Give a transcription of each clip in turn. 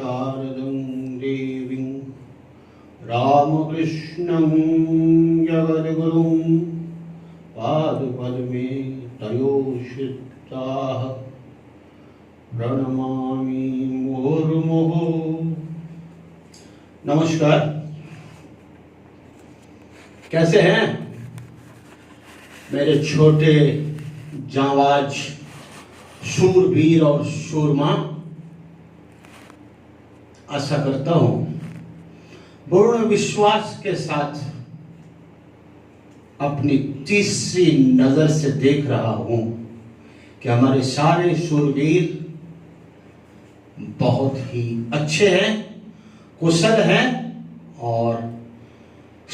शारदं देवीं रामकृष्णं जगद्गुरुं पादपद्मे तयोश्रिताः प्रणमामि मुहुर्मुहुः। नमस्कार, कैसे हैं मेरे छोटे जांबाज शूरवीर और शूरमा? आशा करता हूं पूर्ण विश्वास के साथ अपनी तीसरी नजर से देख रहा हूं कि हमारे सारे शूरवीर बहुत ही अच्छे हैं, कुशल हैं और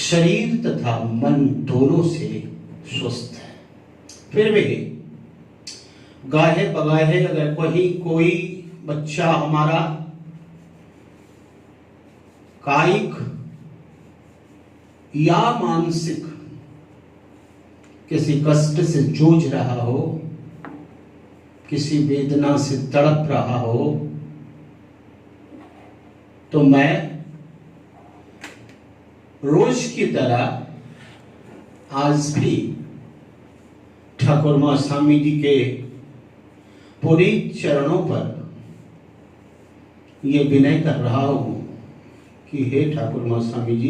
शरीर तथा मन दोनों से स्वस्थ है। फिर भी गाहे बगाहे अगर कोई बच्चा हमारा कायिक या मानसिक किसी कष्ट से जूझ रहा हो, किसी वेदना से तड़प रहा हो, तो मैं रोज की तरह आज भी ठाकुर मां स्वामी जी के पुनीत चरणों पर यह विनय कर रहा हूं कि हे ठाकुर मां स्वामी जी,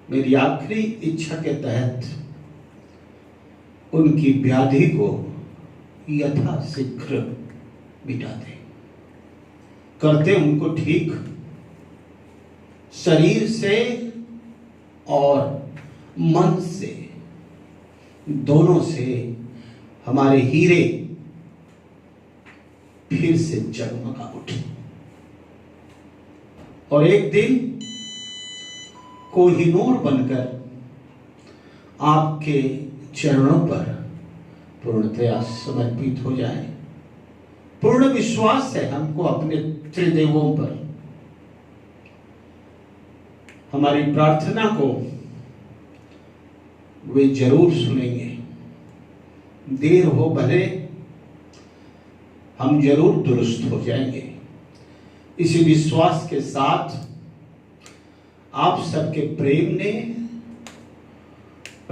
मेरी आखिरी इच्छा के तहत उनकी व्याधि को यथाशीघ्र मिटा दे, करते उनको ठीक, शरीर से और मन से, दोनों से हमारे हीरे फिर से जगमगा उठे और एक दिन कोहिनूर बनकर आपके चरणों पर पूर्णतया समर्पित हो जाए। पूर्ण विश्वास है हमको अपने त्रिदेवों पर। हमारी प्रार्थना को वे जरूर सुनेंगे, देर हो भले, हम जरूर दुरुस्त हो जाएंगे। इसी विश्वास के साथ आप सबके प्रेम ने,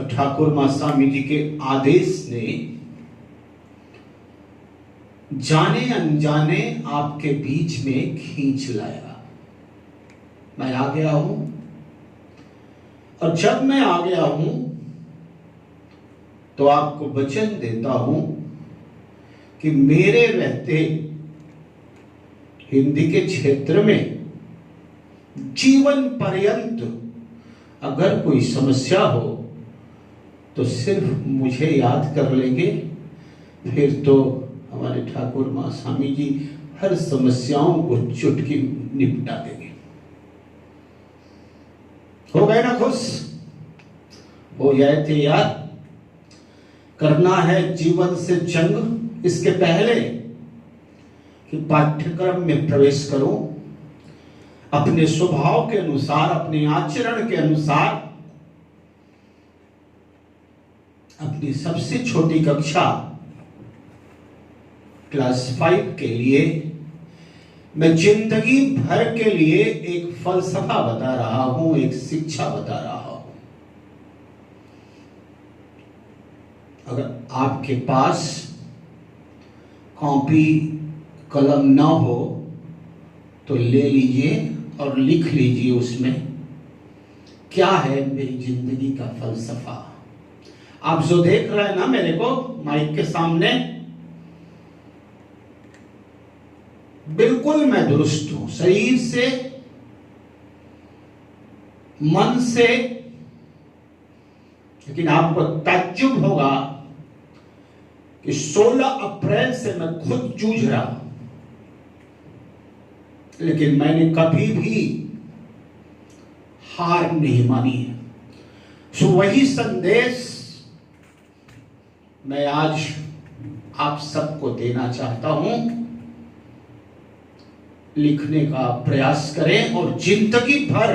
ठाकुर मां स्वामी जी के आदेश ने जाने अनजाने आपके बीच में खींच लाया। मैं आ गया हूं और जब मैं आ गया हूं तो आपको वचन देता हूं कि मेरे रहते हिंदी के क्षेत्र में जीवन पर्यंत अगर कोई समस्या हो तो सिर्फ मुझे याद कर लेंगे, फिर तो हमारे ठाकुर मां स्वामी जी हर समस्याओं को चुटकी निपटा देंगे। हो गए ना खुश? हो जाए थे यार। करना है जीवन से जंग। इसके पहले कि पाठ्यक्रम में प्रवेश करो, अपने स्वभाव के अनुसार, अपने आचरण के अनुसार, अपनी सबसे छोटी कक्षा क्लास 5 के लिए मैं जिंदगी भर के लिए एक फलसफा बता रहा हूं, एक शिक्षा बता रहा हूं। अगर आपके पास कॉपी कलम ना हो तो ले लीजिए और लिख लीजिए उसमें क्या है मेरी जिंदगी का फलसफा। आप जो देख रहे हैं ना मेरे को माइक के सामने, बिल्कुल मैं दुरुस्त हूं, शरीर से, मन से। लेकिन आपको ताज्जुब होगा कि 16 अप्रैल से मैं खुद जूझ रहा हूं, लेकिन मैंने कभी भी हार नहीं मानी है। सो वही संदेश मैं आज आप सबको देना चाहता हूं। लिखने का प्रयास करें और जिंदगी भर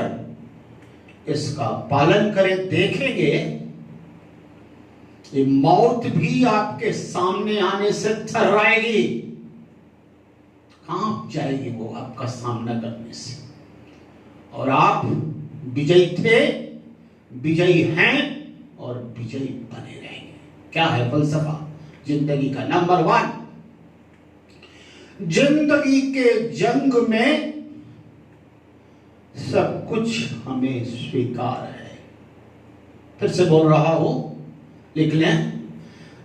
इसका पालन करें। देखेंगे ये मौत भी आपके सामने आने से थर्राएगी कांप जाएगी वो आपका सामना करने से। और आप विजयी थे, विजयी हैं और विजयी बने रहेंगे। क्या है फलसफा जिंदगी का? नंबर 1, जिंदगी के जंग में सब कुछ हमें स्वीकार है। फिर से बोल रहा हूं, लिख लें।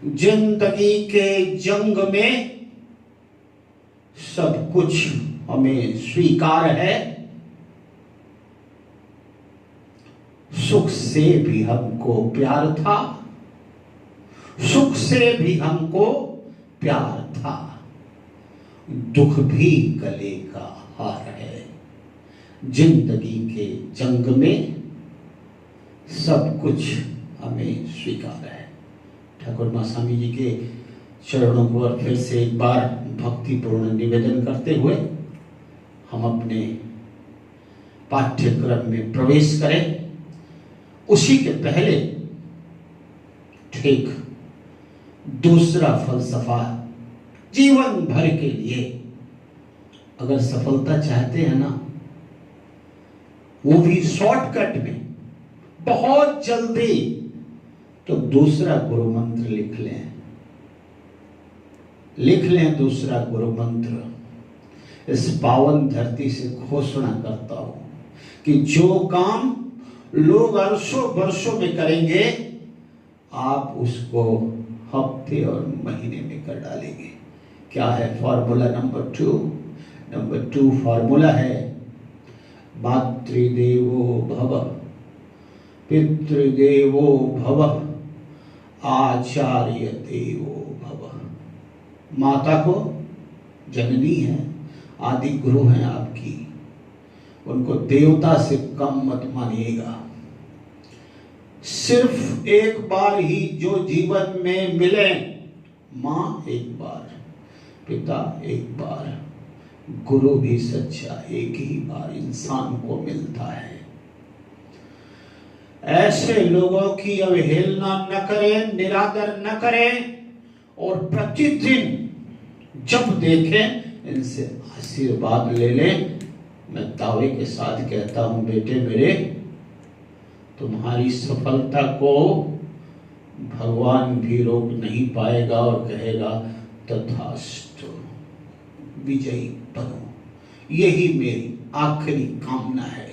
जिंदगी के जंग में सब कुछ हमें स्वीकार है। सुख से भी हमको प्यार था, सुख से भी हमको प्यार था, दुख भी गले का हार है। जिंदगी के जंग में सब कुछ हमें स्वीकार है। ठाकुर मास्वामी जी के चरणों को और फिर से एक बार भक्तिपूर्ण निवेदन करते हुए हम अपने पाठ्यक्रम में प्रवेश करें। उसी के पहले ठीक दूसरा फलसफा जीवन भर के लिए, अगर सफलता चाहते हैं ना, वो भी शॉर्टकट में, बहुत जल्दी, तो दूसरा गुरु मंत्र लिख लें। लिख लें दूसरा गुरु मंत्र। इस पावन धरती से घोषणा करता हूं कि जो काम लोग वर्षों वर्षों में करेंगे, आप उसको हफ्ते और महीने में कर डालेंगे। क्या है फॉर्मूला? नंबर 2। नंबर 2 फॉर्मूला है मातृदेवो भव, पितृदेवो भव, आचार्य देवो भव। माता को जननी है, आदि गुरु हैं आपकी, उनको देवता से कम मत मानिएगा। सिर्फ एक बार ही जो जीवन में मिले, माँ एक बार, पिता एक बार, गुरु भी सच्चा एक ही बार इंसान को मिलता है। ऐसे लोगों की अवहेलना न करें, निरादर न करें, और प्रतिदिन जब देखें इनसे आशीर्वाद ले लें। मैं दावे के साथ कहता हूं, बेटे मेरे, तुम्हारी सफलता को भगवान भी रोक नहीं पाएगा और कहेगा तथास्तु, विजयी बनो। यही मेरी आखिरी कामना है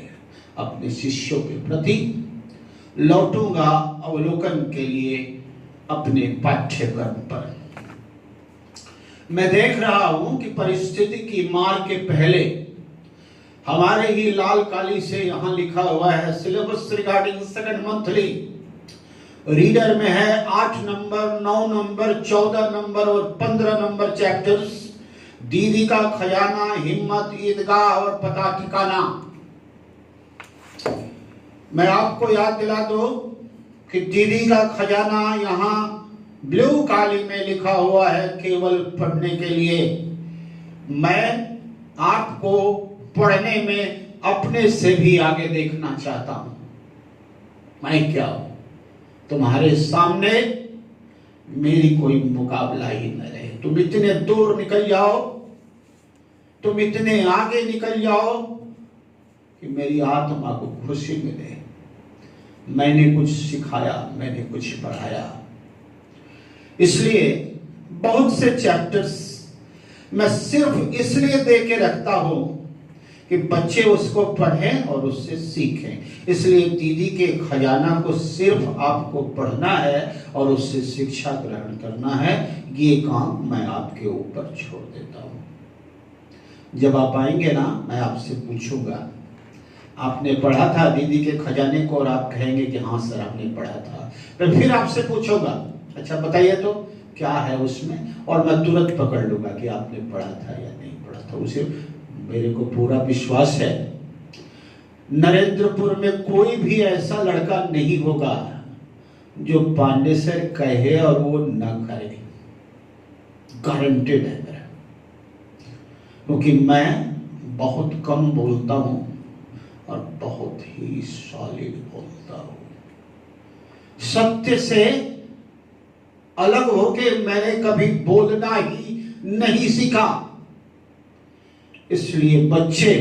अपने शिष्यों के प्रति। लौटूंगा अवलोकन के लिए अपने पाठ्यक्रम पर। मैं देख रहा हूं कि परिस्थिति की मार के पहले हमारे ही लाल काली से यहां लिखा हुआ है syllabus regarding second monthly. Reader में है 8 नंबर, 9 नंबर, 14 नंबर और 15 नंबर चैप्टर्स। दीदी का खजाना, हिम्मत, ईदगाह और पता ठिकाना। मैं आपको याद दिला दूं कि दीदी का खजाना यहां ब्लू काली में लिखा हुआ है केवल पढ़ने के लिए। मैं आपको पढ़ने में अपने से भी आगे देखना चाहता हूं। मैं क्या हूं? तुम्हारे सामने मेरी कोई मुकाबला ही न रहे। तुम इतने दूर निकल जाओ, तुम इतने आगे निकल जाओ कि मेरी आत्मा को खुशी मिले। मैंने कुछ सिखाया, मैंने कुछ पढ़ाया। इसलिए बहुत से चैप्टर्स मैं सिर्फ इसलिए दे के रखता हूं कि बच्चे उसको पढ़ें और उससे सीखें। इसलिए दीदी के खजाना को सिर्फ आपको पढ़ना है और उससे शिक्षा ग्रहण करना है। ये काम मैं आपके ऊपर छोड़ देता हूं। जब आप आएंगे ना, मैं आपसे पूछूंगा आपने पढ़ा था दीदी के खजाने को, और आप कहेंगे कि हाँ सर हमने पढ़ा था। फिर आपसे पूछूंगा अच्छा बताइए तो क्या है उसमें, और मैं तुरंत पकड़ लूंगा कि आपने पढ़ा था या नहीं पढ़ा था। उसे मेरे को पूरा विश्वास है नरेंद्रपुर में कोई भी ऐसा लड़का नहीं होगा जो पांडे सर कहे और वो न करे। गारंटेड है मेरा, क्योंकि मैं बहुत कम बोलता हूं और बहुत ही सॉलिड बोलता हूं। सत्य से अलग होके मैंने कभी बोलना ही नहीं सीखा। इसलिए बच्चे,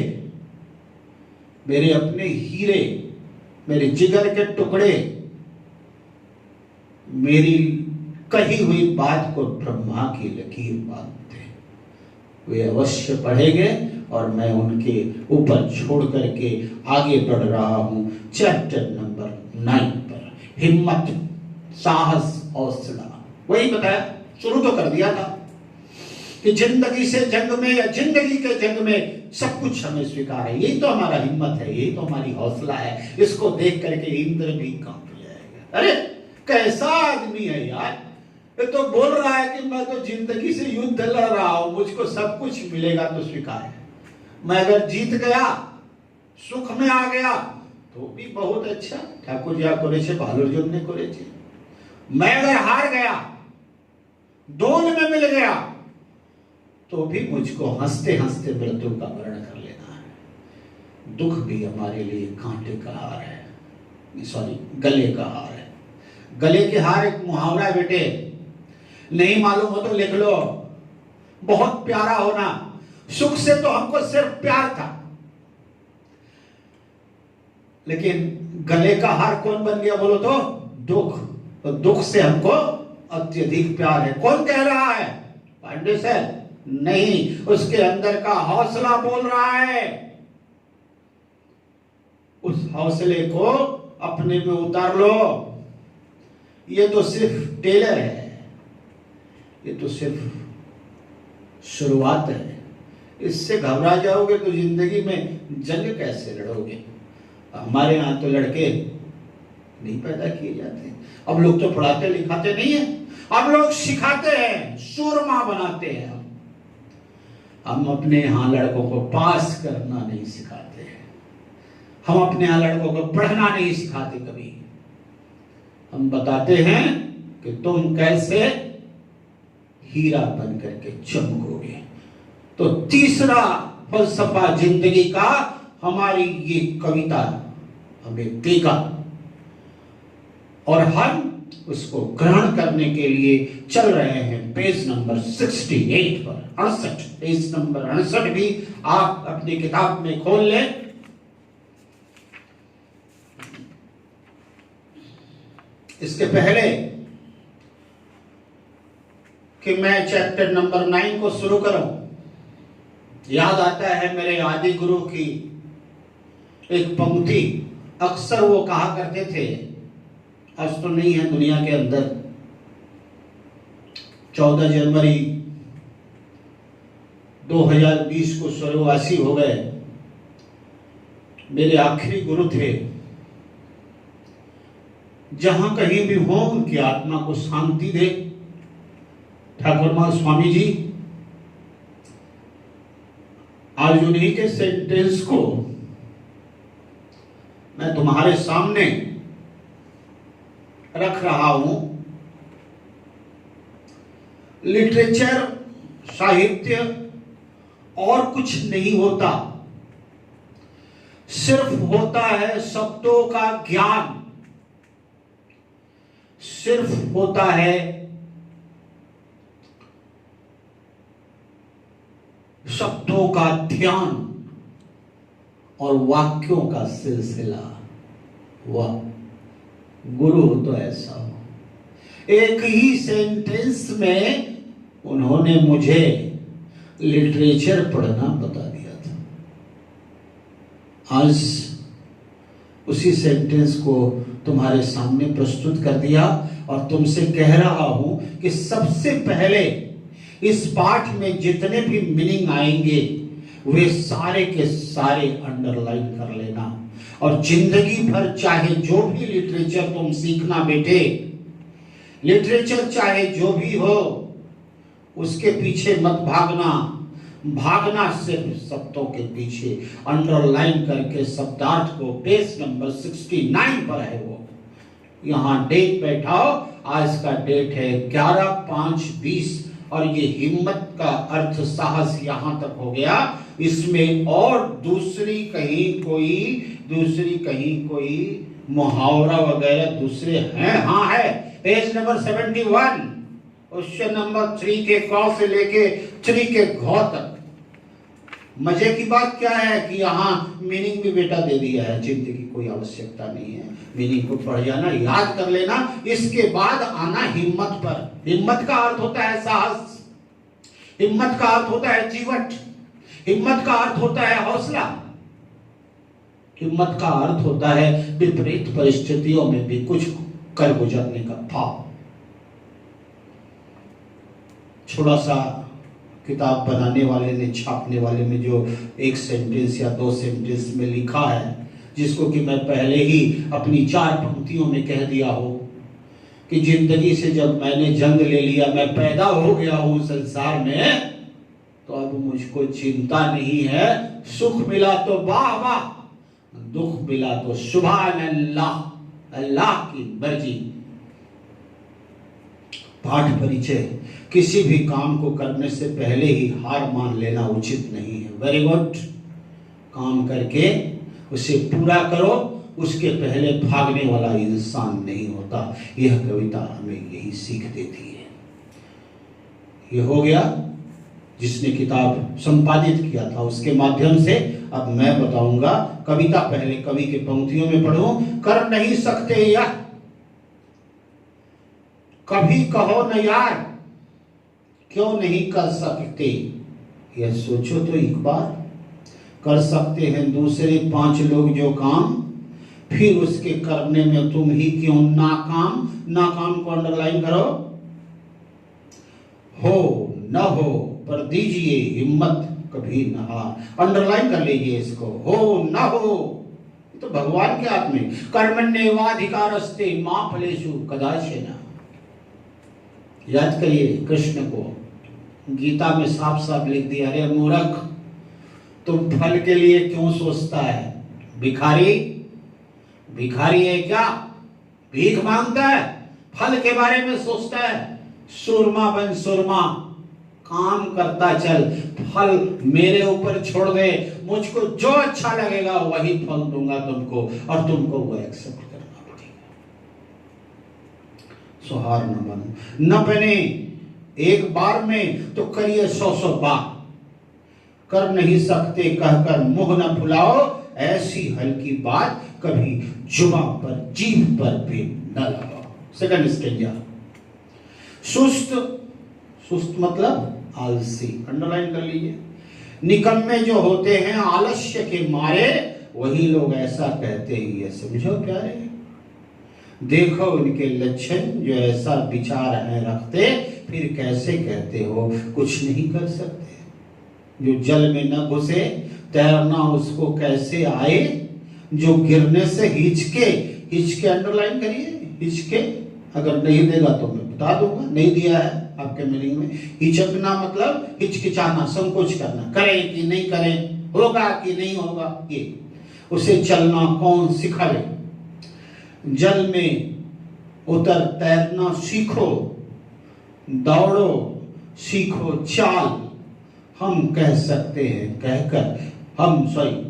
मेरे अपने हीरे, मेरे जिगर के टुकड़े, मेरी कही हुई बात को ब्रह्मा की लकीर मानते हैं। वे अवश्य पढ़ेंगे और मैं उनके ऊपर छोड़ करके आगे बढ़ रहा हूं चैप्टर नंबर 9 पर। हिम्मत, साहस, हौसला। वही बताया, शुरू तो कर दिया था कि जिंदगी से जंग में या जिंदगी के जंग में सब कुछ हमें स्वीकार है। यही तो हमारा हिम्मत है, यही तो हमारी हौसला है। इसको देख करके इंद्र भी कांप जाएगा। अरे कैसा आदमी है यार, ये तो बोल रहा है कि मैं तो जिंदगी से युद्ध लड़ रहा हूं, मुझको सब कुछ मिलेगा तो स्वीकार है। मैं अगर जीत गया, सुख में आ गया तो भी बहुत अच्छा, ठाकुर जी करे भालुर्जुन ने करे। मैं अगर हार गया, दोन में मिल गया, तो भी मुझको हंसते हंसते मृत्यु का वर्ण कर लेना है। दुख भी हमारे लिए कांटे का हार है, सॉरी गले का हार है। गले के हार एक मुहावरा है बेटे, नहीं मालूम हो तो लिख लो। बहुत प्यारा होना, सुख से तो हमको सिर्फ प्यार था, लेकिन गले का हार कौन बन गया बोलो तो दुख। तो दुख से हमको अत्यधिक प्यार है। कौन कह रहा है? पांडे से नहीं, उसके अंदर का हौसला बोल रहा है। उस हौसले को अपने में उतार लो। ये तो सिर्फ टेलर है, ये तो सिर्फ शुरुआत है। इससे घबरा जाओगे तो जिंदगी में जंग कैसे लड़ोगे? हमारे यहां तो लड़के नहीं पैदा किए जाते। अब लोग तो पढ़ाते लिखाते नहीं है, अब लोग सिखाते हैं, सूरमा बनाते हैं। हम अपने यहां लड़कों को पास करना नहीं सिखाते हैं, हम अपने यहां लड़कों को पढ़ना नहीं सिखाते। कभी हम बताते हैं कि तुम कैसे हीरा बन करके चमकोगे। तो तीसरा फलसफा जिंदगी का हमारी ये कविता हमें देगा और हम उसको ग्रहण करने के लिए चल रहे हैं पेज नंबर 68 पर। 68, पेज नंबर 68 भी आप अपनी किताब में खोल लें। इसके पहले कि मैं चैप्टर नंबर 9 को शुरू करूं, याद आता है मेरे आदि गुरु की एक पंक्ति। अक्सर वो कहा करते थे, आज तो नहीं है दुनिया के अंदर, 14 जनवरी 2020 को स्वर्गवासी हो गए। मेरे आखिरी गुरु थे। जहां कहीं भी हो उनकी आत्मा को शांति दे। ठाकुरमाल स्वामी जी आज उन्हीं के सेंटेंस को मैं तुम्हारे सामने रख रहा हूं। लिटरेचर, साहित्य और कुछ नहीं होता, सिर्फ होता है शब्दों का ज्ञान, सिर्फ होता है शब्दों का ध्यान और वाक्यों का सिलसिला। वाह, गुरु हो तो ऐसा हो। एक ही सेंटेंस में उन्होंने मुझे लिटरेचर पढ़ना बता दिया था। आज उसी सेंटेंस को तुम्हारे सामने प्रस्तुत कर दिया और तुमसे कह रहा हूं कि सबसे पहले इस पाठ में जितने भी मीनिंग आएंगे वे सारे के सारे अंडरलाइन कर लेना। और जिंदगी भर चाहे जो भी लिटरेचर तुम सीखना बेटे, लिटरेचर चाहे जो भी हो, उसके पीछे मत भागना। भागना सिर्फ शब्दों के पीछे। अंडरलाइन करके शब्दार्थ को पेज नंबर 69 पर है वो। यहां डेट बैठाओ, आज का डेट है 11/5/20 और ये हिम्मत का अर्थ साहस यहां तक हो गया। इसमें और दूसरी कहीं कोई मुहावरा वगैरह दूसरे हैं? हाँ है, पेज नंबर 71, क्वेश्चन नंबर 3 के क से लेके 3 के घ तक मजे की बात क्या है कि यहाँ मीनिंग भी बेटा दे दिया है, चिंता की कोई आवश्यकता नहीं है। मीनिंग को पढ़ जाना, याद कर लेना, इसके बाद आना हिम्मत पर। हिम्मत का अर्थ होता है साहस, हिम्मत का अर्थ होता है जीवट, हिम्मत का अर्थ होता है हौसला, हिम्मत का अर्थ होता है विपरीत परिस्थितियों में भी कुछ कर गुजरने का भाव। थोड़ा सा किताब बनाने वाले ने, छापने वाले में जो एक सेंटेंस या दो सेंटेंस में लिखा है, जिसको कि मैं पहले ही अपनी 4 पंक्तियों में कह दिया हो कि जिंदगी से जब मैंने जंग ले लिया, मैं पैदा हो गया हूं संसार में, तो अब मुझको चिंता नहीं है। सुख मिला तो वाह वाह, दुख मिला तो सुभान अल्लाह, अल्लाह की मर्जी। पाठ परिचय, किसी भी काम को करने से पहले ही हार मान लेना उचित नहीं है। वेरी गुड, काम करके उसे पूरा करो, उसके पहले भागने वाला इंसान नहीं होता। यह कविता हमें यही सीख देती है। यह हो गया जिसने किताब संपादित किया था उसके माध्यम से। अब मैं बताऊंगा कविता, पहले कवि के पंक्तियों में पढ़ो। कर नहीं सकते यह कभी कहो न यार, क्यों नहीं कर सकते, यह सोचो तो एक बार। कर सकते हैं दूसरे 5 लोग जो काम, फिर उसके करने में तुम ही क्यों नाकाम। नाकाम को अंडरलाइन करो। हो न हो पर दीजिए हिम्मत कभी न हार। अंडरलाइन कर लीजिए इसको, हो न हो तो भगवान के हाथ में। कर्मण्येवाधिकारस्ते मा फलेषु कदाचन। याद करिए कृष्ण को, गीता में साफ साफ लिख दिया, अरे मूर्ख, तुम फल के लिए क्यों सोचता है। भिखारी, भिखारी है क्या, भीख मांगता है, फल के बारे में सोचता है। सुरमा बन सुरमा, काम करता चल, फल मेरे ऊपर छोड़ दे, मुझको जो अच्छा लगेगा वही फल दूंगा तुमको, और तुमको वो एक्सेप्ट करना पड़ेगा। सुहार न बनो, न बने एक बार में तो करिए 100 बार। कर नहीं सकते कहकर मुंह न फुलाओ, ऐसी हल्की बात कभी जुबान पर, जीभ पर भी न लगाओ। सेकंड स्टेंजा, सुस्त, सुस्त मतलब आलसी, अंडरलाइन कर लीजिए। निकम्मे जो होते हैं आलस्य के मारे, वही लोग ऐसा कहते ही है। समझो प्यारे, देखो उनके लक्षण, जो ऐसा विचार है रखते, फिर कैसे कहते हो कुछ नहीं कर सकते। जो जल में न घुसे, तैरना उसको कैसे आए। जो गिरने से हिचके, हिचके अंडरलाइन करिए, हिचके। अगर नहीं देगा तो मैं बता दूंगा, नहीं दिया है आपके मीनिंग में। हिचकना मतलब हिचकिचाना, संकोच करना, करें कि नहीं करें, होगा कि नहीं होगा, ये। उसे चलना कौन सिखावे। जल में उतर तैरना सीखो, दौड़ो सीखो चाल। हम कह सकते हैं कहकर, हम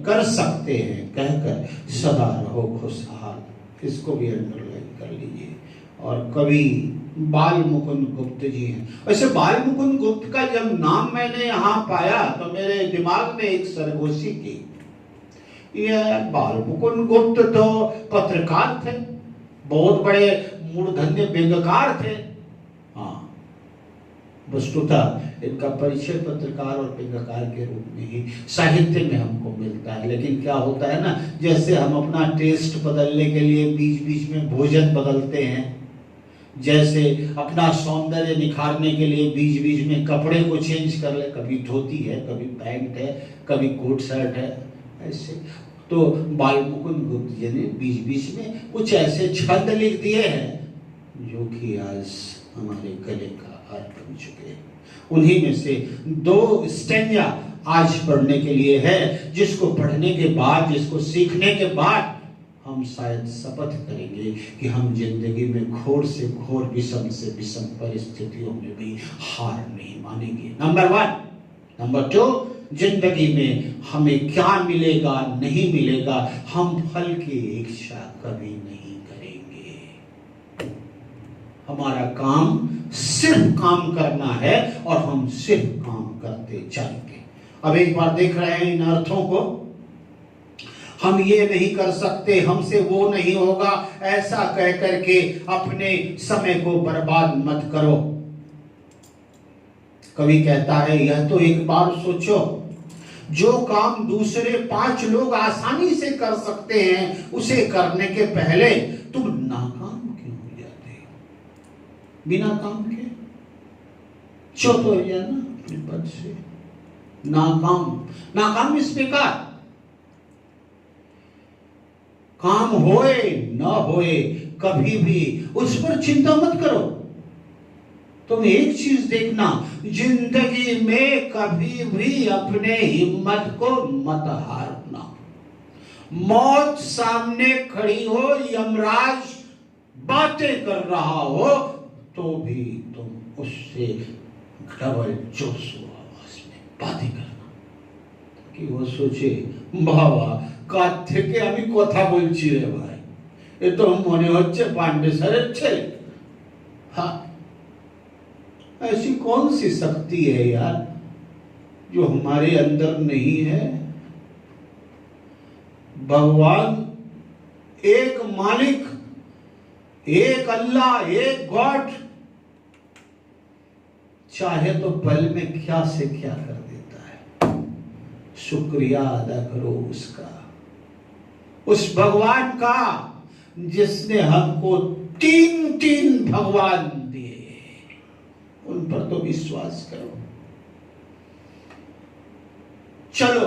कर सकते हैं कहकर, सदा रहो खुशहाल। इसको भी अंडरलाइन कर लीजिए। और कवि बाल मुकुंद गुप्त जी हैं। वैसे बाल मुकुंद गुप्त का जब नाम मैंने यहाँ पाया तो मेरे दिमाग में एक सरगोशी की, यह बाल मुकुंद गुप्त तो पत्रकार थे, बहुत बड़े मूर्धन्य व्यंग्यकार थे। हाँ, वस्तुतः इनका परिचय पत्रकार और व्यंग्यकार के रूप में ही साहित्य में हमको मिलता है। लेकिन क्या होता है ना, जैसे हम अपना टेस्ट बदलने के लिए बीच बीच में भोजन बदलते हैं, जैसे अपना सौंदर्य निखारने के लिए बीच बीच में कपड़े को चेंज कर ले, कभी धोती है, कभी पैंट है, कभी कोट शर्ट है, ऐसे। तो बाल मुकुंद गुप्त जी ने बीच बीच में कुछ ऐसे छंद लिख दिए हैं जो कि आज हमारे गले का हार बन चुके हैं। उन्हीं में से 2 स्टेंजा आज पढ़ने के लिए है, जिसको पढ़ने के बाद, जिसको सीखने के बाद हम शायद शपथ करेंगे कि हम जिंदगी में घोर से घोर, विषम से विषम परिस्थितियों में भी हार नहीं मानेंगे। नंबर 1। नंबर 2, जिंदगी में हमें क्या मिलेगा नहीं मिलेगा, हम फल की इच्छा कभी नहीं करेंगे। हमारा काम सिर्फ काम करना है और हम सिर्फ काम करते जाएंगे। अब एक बार देख रहे हैं इन अर्थों को। हम ये नहीं कर सकते, हमसे वो नहीं होगा, ऐसा कह करके अपने समय को बर्बाद मत करो। कवि कहता है यह तो एक बार सोचो, जो काम दूसरे 5 लोग आसानी से कर सकते हैं उसे करने के पहले तुम नाकाम क्यों हो जाते हो? बिना काम के चौथ हो जाना अपने पद से। नाकाम इस प्रकार, काम होए न होए कभी भी उस पर चिंता मत करो। तुम एक चीज देखना, जिंदगी में कभी भी अपने हिम्मत को मत हारना। मौत सामने खड़ी हो, यमराज बातें कर रहा हो, तो भी तुम उससे डबल जोश आवाज में बातें करना, कि वो सोचे बाबा কার থেকে আমি কথা বলছি রে ভাই, এ তো মনে হচ্ছে पांडेसरेর ছেলে। हाँ, ऐसी कौन सी शक्ति है यार जो हमारे अंदर नहीं है? भगवान एक मालिक, एक अल्लाह, एक गॉड चाहे तो पल में क्या से क्या कर देता है। शुक्रिया अदा करो उसका, उस भगवान का जिसने हमको 3 भगवान दिए, उन पर तो विश्वास करो। चलो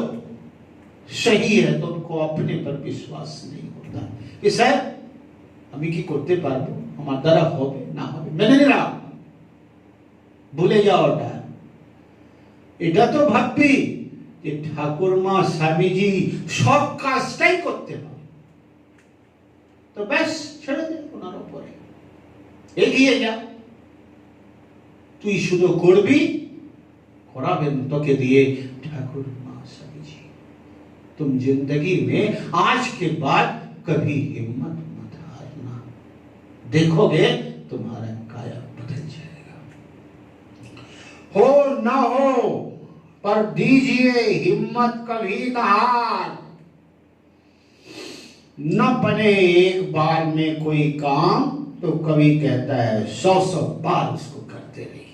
सही है, तुमको अपने पर विश्वास नहीं होता कि सर আমি কি করতে পারবো, আমার দ্বারা হবে না হবে, মেনে নিলাম, ভুলে যাওয়াটা। এটা তো ভাববি যে ঠাকুরমা স্বামীজি সব কাজটাই করতে পারে, তো ব্যাস ছেড়ে দে ওনার উপরে, এগিয়ে যা। তুই শুধু করবি, कराबेन তোকে দিয়ে ठाकुरमा स्वामी जी। तुम जिंदगी में आज के बाद कभी हिम्मत मत हारना, देखोगे तुम्हारा काया बदल जाएगा। हो ना हो पर दीजिए हिम्मत कभी ना हार। न बने एक बार में कोई काम तो कवि कहता है 100 बार उसको करते रहिए।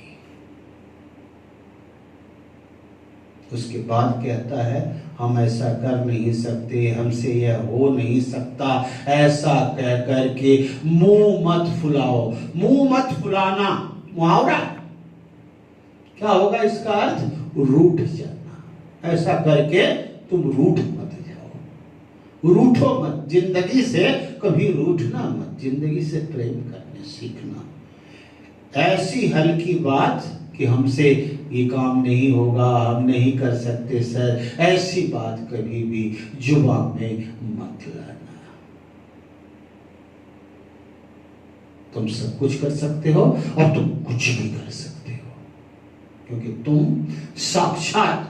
उसके बाद कहता है हम ऐसा कर नहीं सकते, हमसे यह हो नहीं सकता, ऐसा कह करके मुंह मत फुलाओ। मुंह मत फुलाना मुहावरा क्या होगा, इसका अर्थ रूठ जाना। ऐसा करके तुम रूठ मत जाओ, रूठो मत, जिंदगी से कभी रूठना मत, जिंदगी से प्रेम करने सीखना। ऐसी हल्की बात कि हमसे ये काम नहीं होगा, हम नहीं कर सकते सर, ऐसी बात कभी भी जुबान में मत लाना। तुम सब कुछ कर सकते हो और तुम कुछ भी कर सकते हो, क्योंकि तुम साक्षात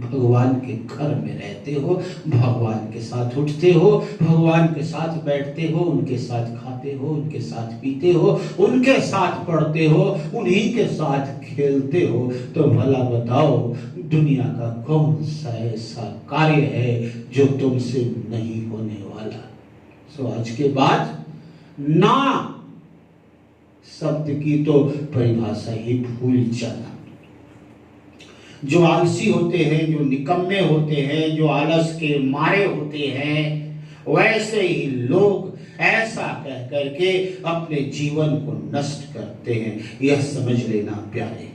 भगवान के घर में रहते हो, भगवान के साथ उठते हो, भगवान के साथ बैठते हो, उनके साथ खाते हो, उनके साथ पीते हो, उनके साथ पढ़ते हो, उन्हीं के साथ खेलते हो। तो भला बताओ दुनिया का कौन सा ऐसा कार्य है जो तुमसे नहीं होने वाला। सो आज के बाद ना शब्द की तो परिभाषा ही भूल जाना। जो आलसी होते हैं, जो निकम्मे होते हैं, जो आलस के मारे होते हैं, वैसे ही लोग ऐसा कह करके अपने जीवन को नष्ट करते हैं। यह समझ लेना प्यारे,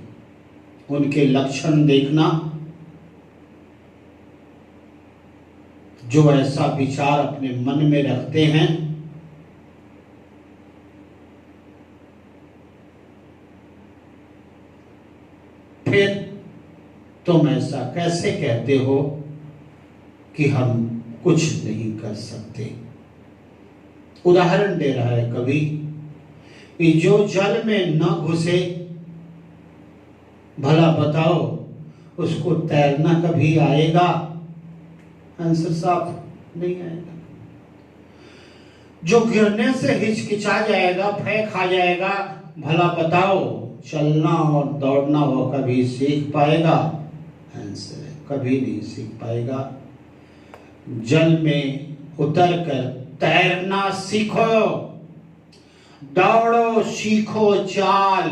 उनके लक्षण देखना। जो ऐसा विचार अपने मन में रखते हैं, फिर तुम ऐसा कैसे कहते हो कि हम कुछ नहीं कर सकते। उदाहरण दे रहा है कवि कि जो जल में न घुसे, भला बताओ उसको तैरना कभी आएगा? आंसर साफ नहीं आएगा। जो गिरने से हिचकिचा जाएगा, भय खा जाएगा, भला बताओ चलना और दौड़ना वो कभी सीख पाएगा? आंसर है कभी नहीं सीख पाएगा। जल में उतरकर तैरना सीखो, दौड़ो, सीखो चाल,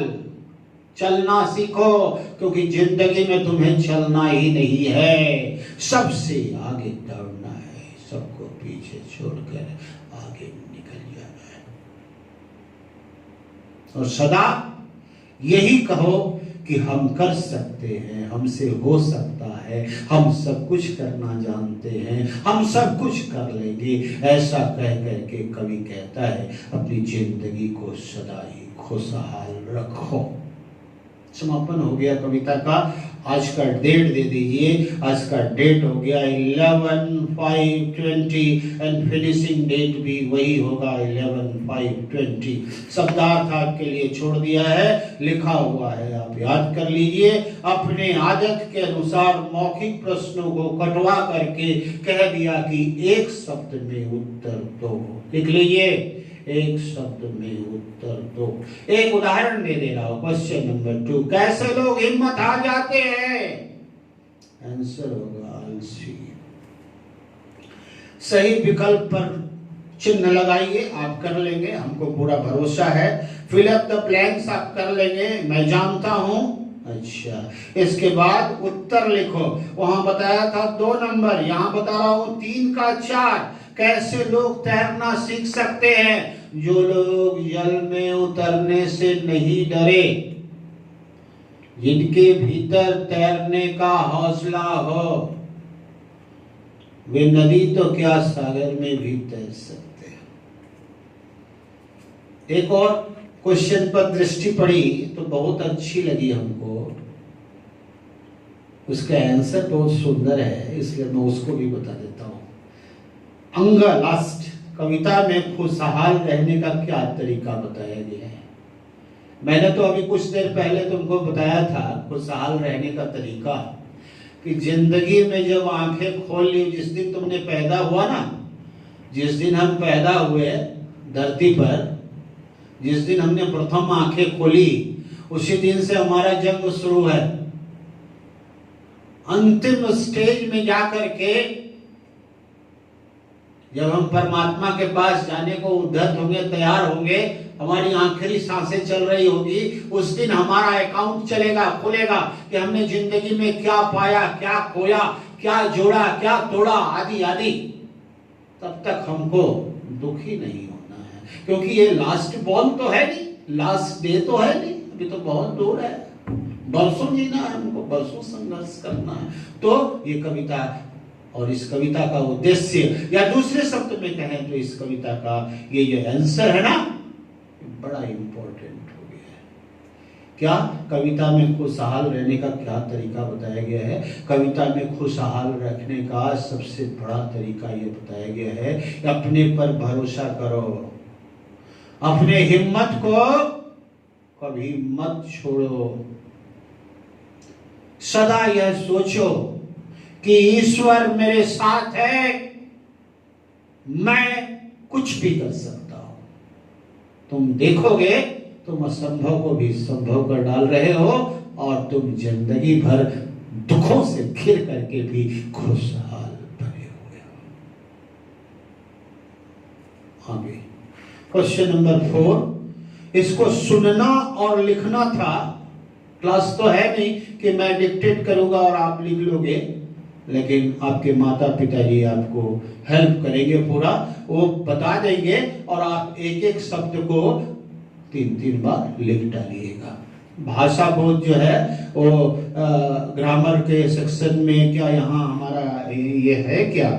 चलना सीखो, क्योंकि जिंदगी में तुम्हें चलना ही नहीं है, सबसे आगे दौड़ना है, सबको पीछे छोड़कर आगे निकल जाना है। और सदा यही कहो कि हम कर सकते हैं, हमसे हो सकता है, हम सब कुछ करना जानते हैं, हम सब कुछ कर लेंगे। ऐसा कह करके कवि कहता है अपनी जिंदगी को सदा ही खुशहाल रखो। समापन हो गया कविता का। आज का डेट दे दीजिए। आज का डेट हो गया 11/5/20 एंड फिनिशिंग डेट भी वही होगा 11/5/20। शब्दार्थ आपके लिए छोड़ दिया है, लिखा हुआ है, आप याद कर लीजिए। अपने आदत के अनुसार मौखिक प्रश्नों को कटवा करके कह दिया कि एक शब्द में उत्तर दो। लिख लीजिए, एक शब्द में उत्तर दो। एक उदाहरण दे रहा हूं। क्वेश्चन नंबर 2, कैसे लोग हिम्मत हार जाते हैं? आंसर होगा आलसी। सही विकल्प पर चिन्ह लगाइए, आप कर लेंगे, हमको पूरा भरोसा है। फिल अप द ब्लैंक्स आप कर लेंगे, मैं जानता हूं। अच्छा, इसके बाद उत्तर लिखो। वहां बताया था 2 नंबर, यहां बता रहा हूं 3 का 4। कैसे लोग तैरना सीख सकते हैं? जो लोग जल में उतरने से नहीं डरे, जिनके भीतर तैरने का हौसला हो, वे नदी तो क्या सागर में भी तैर सकते हैं। एक और क्वेश्चन पर दृष्टि पड़ी तो बहुत अच्छी लगी हमको, उसका आंसर बहुत सुंदर है, इसलिए मैं उसको भी बता देता हूं। अंग लास्ट कविता में खुशहाल रहने का क्या तरीका बताया गया है? मैंने तो अभी कुछ देर पहले तुमको बताया था खुशहाल रहने का तरीका, कि जिंदगी में जब आंखें खोल ली, जिस दिन तुमने पैदा हुआ ना, जिस दिन हम पैदा हुए धरती पर, जिस दिन हमने प्रथम आंखें खोली, उसी दिन से हमारा जन्म शुरू है। अंतिम स्टेज में जाकर के जब हम परमात्मा के पास जाने को उद्धत होंगे, तैयार होंगे, हमारी आखिरी सांसें चल रही होगी, उस दिन हमारा अकाउंट चलेगा, खुलेगा कि हमने जिंदगी में क्या पाया, क्या खोया, क्या जोड़ा, क्या तोड़ा, आदि आदि। तब तक हमको दुखी नहीं होना है, क्योंकि ये लास्ट बॉल तो है नहीं, लास्ट डे तो है नहीं, अभी तो बहुत दूर है, बरसों जीना है हमको, बरसों संघर्ष करना है। तो ये कविता और इस कविता का उद्देश्य, या दूसरे शब्द में कहें तो इस कविता का ये जो आंसर है ना, बड़ा इंपॉर्टेंट हो गया है। क्या कविता में खुशहाल रहने का क्या तरीका बताया गया है? कविता में खुशहाल रखने का सबसे बड़ा तरीका ये बताया गया है, अपने पर भरोसा करो, अपने हिम्मत को कभी मत छोड़ो, सदा यह सोचो कि ईश्वर मेरे साथ है, मैं कुछ भी कर सकता हूं। तुम देखोगे तुम असंभव को भी संभव कर डाल रहे हो, और तुम जिंदगी भर दुखों से घिर करके भी खुशहाल बने हुए हो। आगे क्वेश्चन नंबर 4, इसको सुनना और लिखना था। क्लास तो है नहीं कि मैं डिक्टेट करूंगा और आप लिख लोगे, लेकिन आपके माता पिताजी आपको हेल्प करेंगे, पूरा वो बता देंगे, और आप एक एक शब्द को 3-3 बार लिख डालिएगा। भाषा बोध जो है वो ग्रामर के सेक्शन में, क्या यहाँ हमारा ये है क्या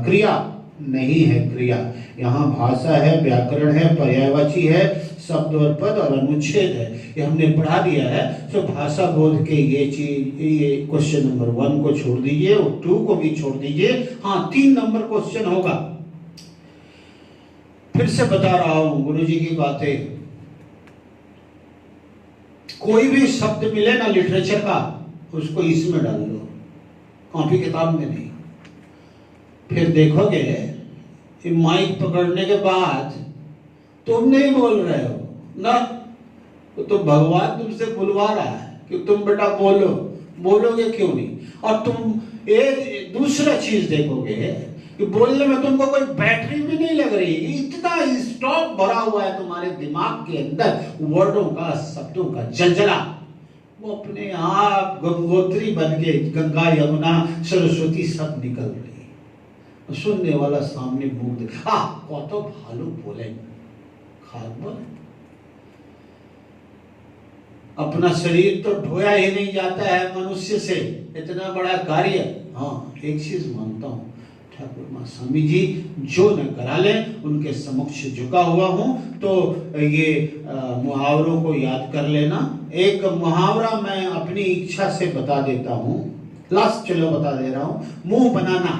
क्रिया नहीं है? क्रिया यहाँ भाषा है, व्याकरण है, पर्यायवाची है, शब्द और पद और अनुच्छेद है, ये हमने पढ़ा दिया है। तो भाषा बोध के ये चीज, ये क्वेश्चन नंबर 1 को छोड़ दीजिए और 2 को भी छोड़ दीजिए। हाँ, 3 नंबर क्वेश्चन होगा। फिर से बता रहा हूं गुरुजी की बातें, कोई भी शब्द मिले ना लिटरेचर का, उसको इसमें डाल दो, कॉपी किताब में नहीं। फिर देखोगे कि माइक पकड़ने के बाद तुम नहीं बोल रहे हो ना, तो भगवान तुमसे बुलवा रहा है कि तुम बेटा बोलो। बोलोगे क्यों नहीं? और तुम ये दूसरा चीज देखोगे कि बोलने में तुमको कोई बैटरी भी नहीं लग रही, इतना स्टॉक भरा हुआ है तुम्हारे दिमाग के अंदर वर्डों का, शब्दों का जंजला, वो अपने आप गंगोत्री बन के गंगा यमुना सरस्वती सब निकल रही। सुनने वाला सामने मुंह दे कत भालो बोले, खाक बोले। अपना शरीर तो ढोया ही नहीं जाता है मनुष्य से, इतना बड़ा कार्य। हाँ, एक चीज मानता हूं, ठाकुर माँ स्वामी जी जो न करा ले उनके समक्ष झुका हुआ हूं। तो ये मुहावरों को याद कर लेना। एक मुहावरा मैं अपनी इच्छा से बता देता हूं, लास्ट चलो बता दे रहा हूं। मुंह बनाना,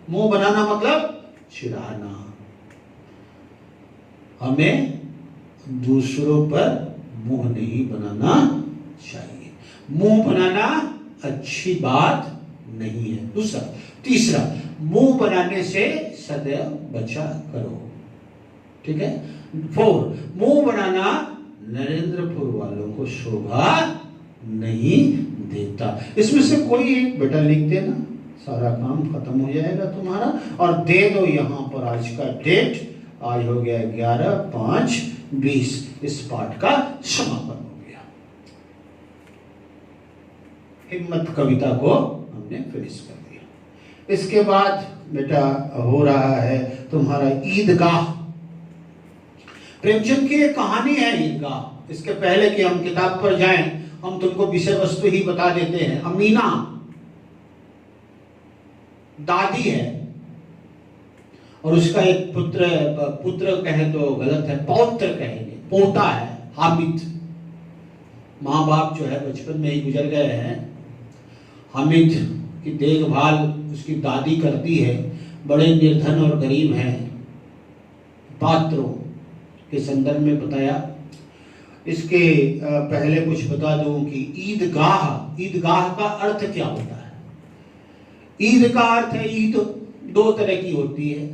मुंह बनाना मतलब चिढ़ाना। हमें दूसरों पर मुंह नहीं बनाना चाहिए, मुंह बनाना अच्छी बात नहीं है। दूसरा, तीसरा, मुंह बनाने से सदैव बचा करो, ठीक है। 4, मुंह बनाना नरेंद्रपुर वालों को शोभा नहीं देता। इसमें से कोई एक बेटा लिख देना, सारा काम खत्म हो जाएगा तुम्हारा। और दे दो यहां पर आज का डेट, आज हो गया 11/5/20। इस पाठ का समापन हो गया। हिम्मत कविता को हमने फिनिश कर दिया। इसके बाद बेटा हो रहा है तुम्हारा ईदगाह। प्रेमचंद की एक कहानी है ईदगाह। इसके पहले कि हम किताब पर जाएं, हम तुमको विषय वस्तु ही बता देते हैं। अमीना दादी है और उसका एक पुत्र कहे तो गलत है, पौत्र कहेंगे, पोता है हामिद। माँ बाप जो है बचपन में ही गुजर गए हैं। हामिद की देखभाल उसकी दादी करती है। बड़े निर्धन और गरीब हैं। पात्रों के संदर्भ में बताया। इसके पहले कुछ बता दूं कि ईदगाह, ईदगाह का अर्थ क्या होता है। ईद का अर्थ है, ईद 2 तरह की होती है,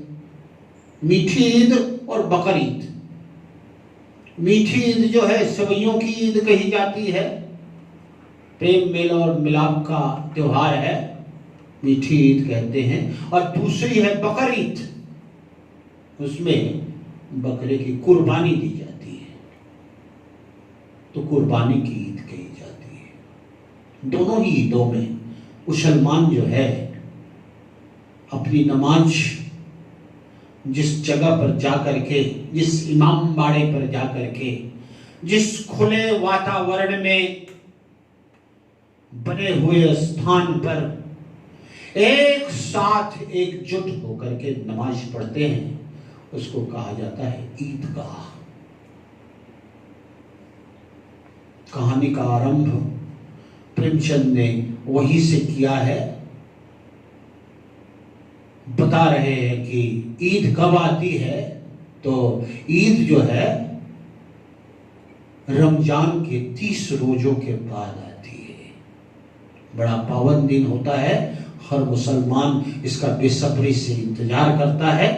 मीठी ईद और बकर ईद। मीठी ईद जो है सवैयों की ईद कही जाती है, प्रेम मेल और मिलाप का त्योहार है, मीठी ईद कहते हैं। और दूसरी है बकर ईद, उसमें बकरे की कुर्बानी दी जाती है, तो कुर्बानी की ईद कही जाती है। दोनों ही ईदों में मुसलमान जो है अपनी नमाज जिस जगह पर जाकर के, जिस इमाम बाड़े पर जाकर के, जिस खुले वातावरण में बने हुए स्थान पर एक साथ एकजुट होकर के नमाज पढ़ते हैं, उसको कहा जाता है ईदगाह। कहानी का आरंभ प्रेमचंद ने वहीं से किया है। बता रहे हैं कि ईद कब आती है, तो ईद जो है रमजान के 30 रोजों के बाद आती है। बड़ा पावन दिन होता है, हर मुसलमान इसका बेसब्री से इंतजार करता है।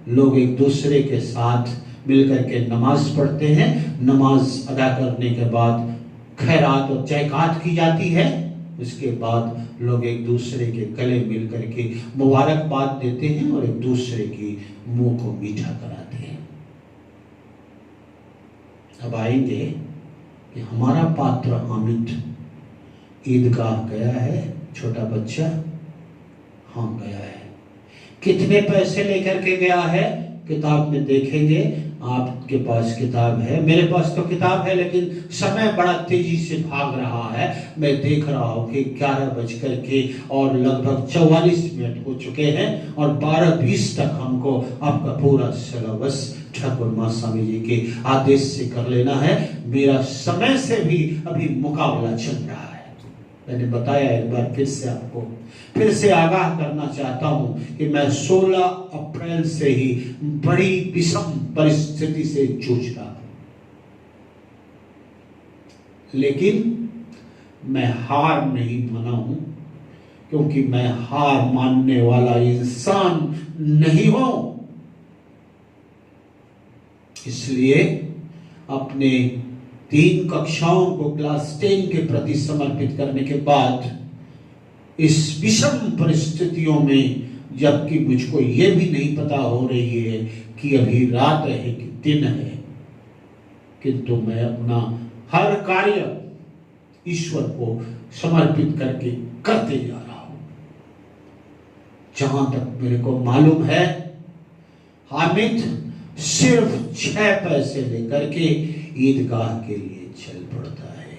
लोग एक दूसरे के साथ मिलकर के नमाज पढ़ते हैं। नमाज अदा करने के बाद खैरात और जयकात की जाती है। उसके बाद लोग एक दूसरे के गले मिल करके मुबारकबाद देते हैं और एक दूसरे की मुंह को मीठा कराते हैं। अब आएंगे कि हमारा पात्र हामिद ईदगाह गया है, छोटा बच्चा। हाँ गया है। कितने पैसे लेकर के गया है, किताब में देखेंगे। आपके पास किताब है, मेरे पास तो किताब है, लेकिन समय बड़ा तेजी से भाग रहा है। मैं देख रहा हूँ कि 11 और लगभग 44 मिनट हो चुके हैं और 12:20 तक हमको आपका पूरा सिलेबस ठाकुर माँ स्वामी जी के आदेश से कर लेना है। मेरा समय से भी अभी मुकाबला चल रहा है। मैंने बताया, एक बार फिर से आपको फिर से आगाह करना चाहता हूं कि मैं 16 अप्रैल से ही बड़ी विषम परिस्थिति से जूझ रहा हूं, लेकिन मैं हार नहीं माना हूं, क्योंकि मैं हार मानने वाला इंसान नहीं हूं। इसलिए अपने 3 कक्षाओं को क्लास 10 के प्रति समर्पित करने के बाद इस विषम परिस्थितियों में, जबकि मुझको ये भी नहीं पता हो रही है कि अभी रात है कि दिन है, किंतु मैं अपना हर कार्य ईश्वर को समर्पित करके करते जा रहा हूं। जहां तक मेरे को मालूम है, हामिद सिर्फ 6 पैसे लेकर के ईदगाह के लिए चल पड़ता है।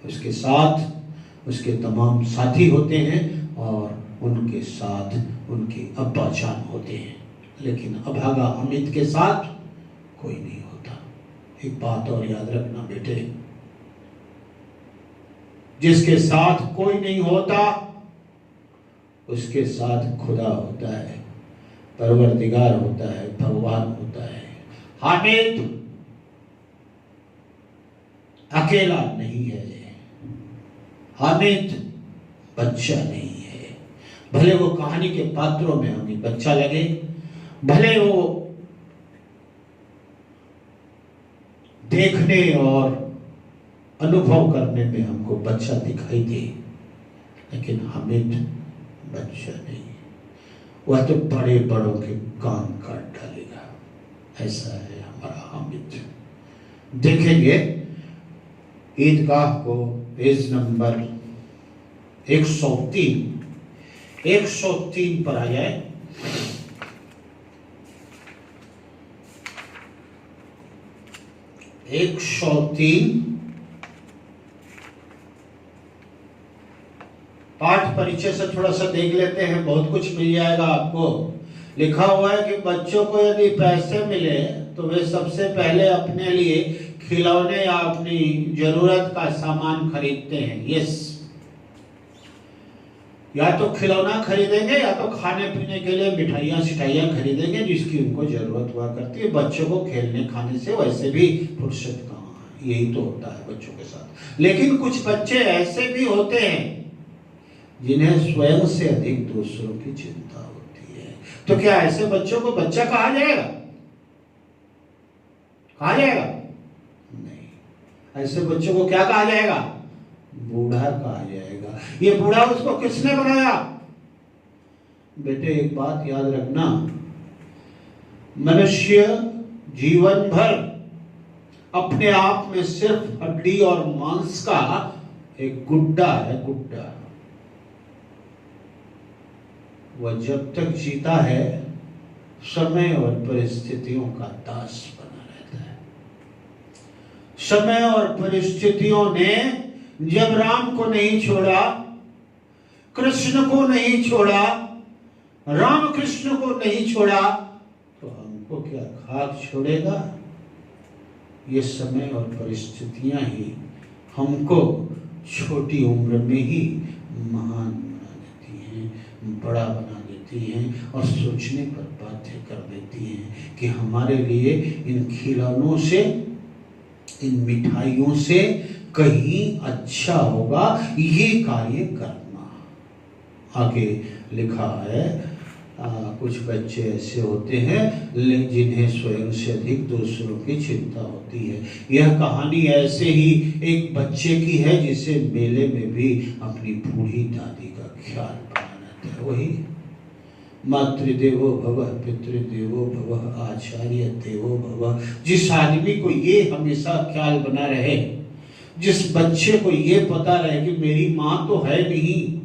उसके साथ उसके तमाम साथी होते हैं और उनके साथ उनके अब्बा जान होते हैं, लेकिन अभागा हामिद के साथ कोई नहीं होता। एक बात और याद रखना बेटे, जिसके साथ कोई नहीं होता उसके साथ खुदा होता है, परवरदिगार होता है, भगवान होता है। हामिद अकेला नहीं है, हामिद बच्चा नहीं है। भले वो कहानी के पात्रों में हमें बच्चा लगे, भले वो देखने और अनुभव करने में हमको बच्चा दिखाई दे, लेकिन हामिद बच्चा नहीं, वह तो बड़े बड़ों के कान काट डालेगा। ऐसा है हमारा हामिद। देखेंगे ईदगाह को पेज नंबर 103 पर आ जाए। एक 103 पाठ परिचय से थोड़ा सा देख लेते हैं, बहुत कुछ मिल जाएगा आपको। लिखा हुआ है कि बच्चों को यदि पैसे मिले तो वे सबसे पहले अपने लिए खिलौने या अपनी जरूरत का सामान खरीदते हैं। यस, या तो खिलौना खरीदेंगे या तो खाने पीने के लिए मिठाइयाँ सिठाइयाँ खरीदेंगे जिसकी उनको जरूरत हुआ करती है। बच्चों को खेलने खाने से वैसे भी फुर्सत कहाँ है, यही तो होता है बच्चों के साथ। लेकिन कुछ बच्चे ऐसे भी होते हैं जिन्हें स्वयं से अधिक दूसरों की चिंता होती है। तो क्या ऐसे बच्चों को बच्चा कहा जाएगा? कहा जाएगा? नहीं। ऐसे बच्चों को क्या कहा जाएगा? बूढ़ा कहा जाएगा। ये बूढ़ा उसको किसने बनाया? बेटे एक बात याद रखना, मनुष्य जीवन भर अपने आप में सिर्फ हड्डी और मांस का एक गुड्डा है, गुड्डा। वह जब तक जीता है समय और परिस्थितियों का दास बना रहता है। समय और परिस्थितियों ने जब राम को नहीं छोड़ा, कृष्ण को नहीं छोड़ा, राम कृष्ण को नहीं छोड़ा, तो हमको क्या खाक छोड़ेगा? ये समय और परिस्थितियां ही हमको छोटी उम्र में ही महान बना देती हैं, बड़ा बना देती हैं और सोचने पर बाध्य कर देती हैं कि हमारे लिए इन खिलौनों से, इन मिठाइयों से कहीं अच्छा होगा ये कार्य करना। आगे लिखा है कुछ बच्चे ऐसे होते हैं जिन्हें स्वयं से अधिक दूसरों की चिंता होती है। यह कहानी ऐसे ही एक बच्चे की है जिसे मेले में भी अपनी बूढ़ी दादी का ख्याल बना रहता है। वही मातृदेवो भवः, पितृदेवो भवः, आचार्य देवो भवः। जिस आदमी को ये हमेशा ख्याल बना रहे, जिस बच्चे को ये पता रहे कि मेरी माँ तो है नहीं,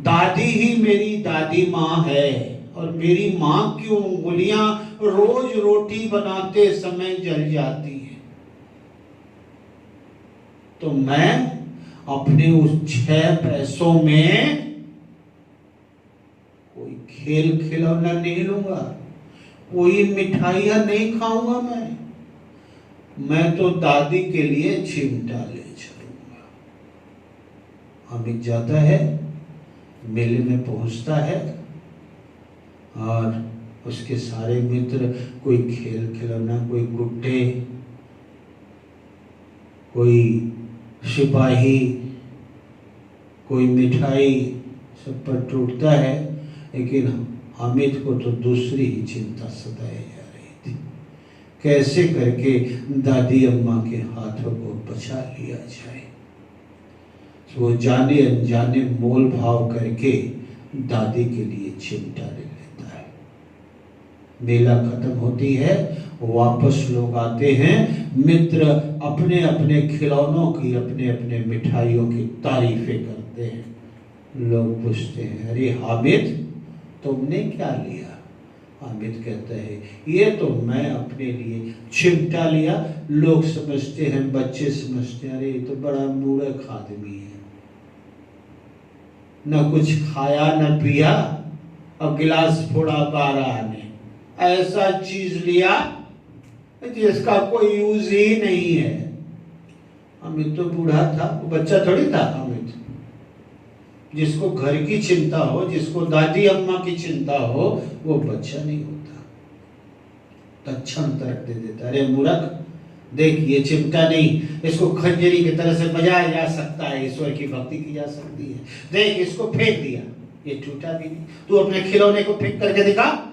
दादी ही मेरी दादी माँ है और मेरी माँ की उंगलियां रोज रोटी बनाते समय जल जाती है, तो मैं अपने उस 6 पैसों में कोई खेल खिलौना नहीं लूंगा, कोई मिठाइयां नहीं खाऊंगा। मैं तो दादी के लिए चिमटा ले चलूंगा। अमित जाता है, मेले में पहुंचता है और उसके सारे मित्र कोई खेल खिलौना, कोई गुड्डे, कोई सिपाही, कोई मिठाई सब पर टूटता है, लेकिन हामिद को तो दूसरी ही चिंता सताई जा रही थी। कैसे करके दादी अम्मा के हाथों को बचा लिया जाए। वो जाने अनजाने मोल भाव करके दादी के लिए चिमटा ले लेता है। मेला खत्म होती है, वापस लोग आते हैं, मित्र अपने अपने खिलौनों की, अपने अपने मिठाइयों की तारीफें करते हैं। लोग पूछते हैं, अरे हामिद तुमने क्या लिया? हामिद कहता है, ये तो मैं अपने लिए चिमटा लिया। लोग समझते हैं, बच्चे समझते हैं, अरे ये तो बड़ा मूर्ख आदमी है, न कुछ खाया न पिया और गिलास फोड़ा 12 ने, ऐसा चीज लिया जिसका कोई यूज ही नहीं है। अमित तो बूढ़ा था, वो बच्चा थोड़ी था। अमित जिसको घर की चिंता हो, जिसको दादी अम्मा की चिंता हो, वो बच्चा नहीं होता। तत्क्षण तर्क दे देता, अरे मूर्ख देख, ये चिमटा नहीं, इसको खंजरी की तरह से बजाया जा सकता है, ईश्वर की भक्ति की जा सकती है। देख इसको फेंक दिया, ये टूटा भी नहीं। तू अपने खिलौने को फेंक करके दिखा,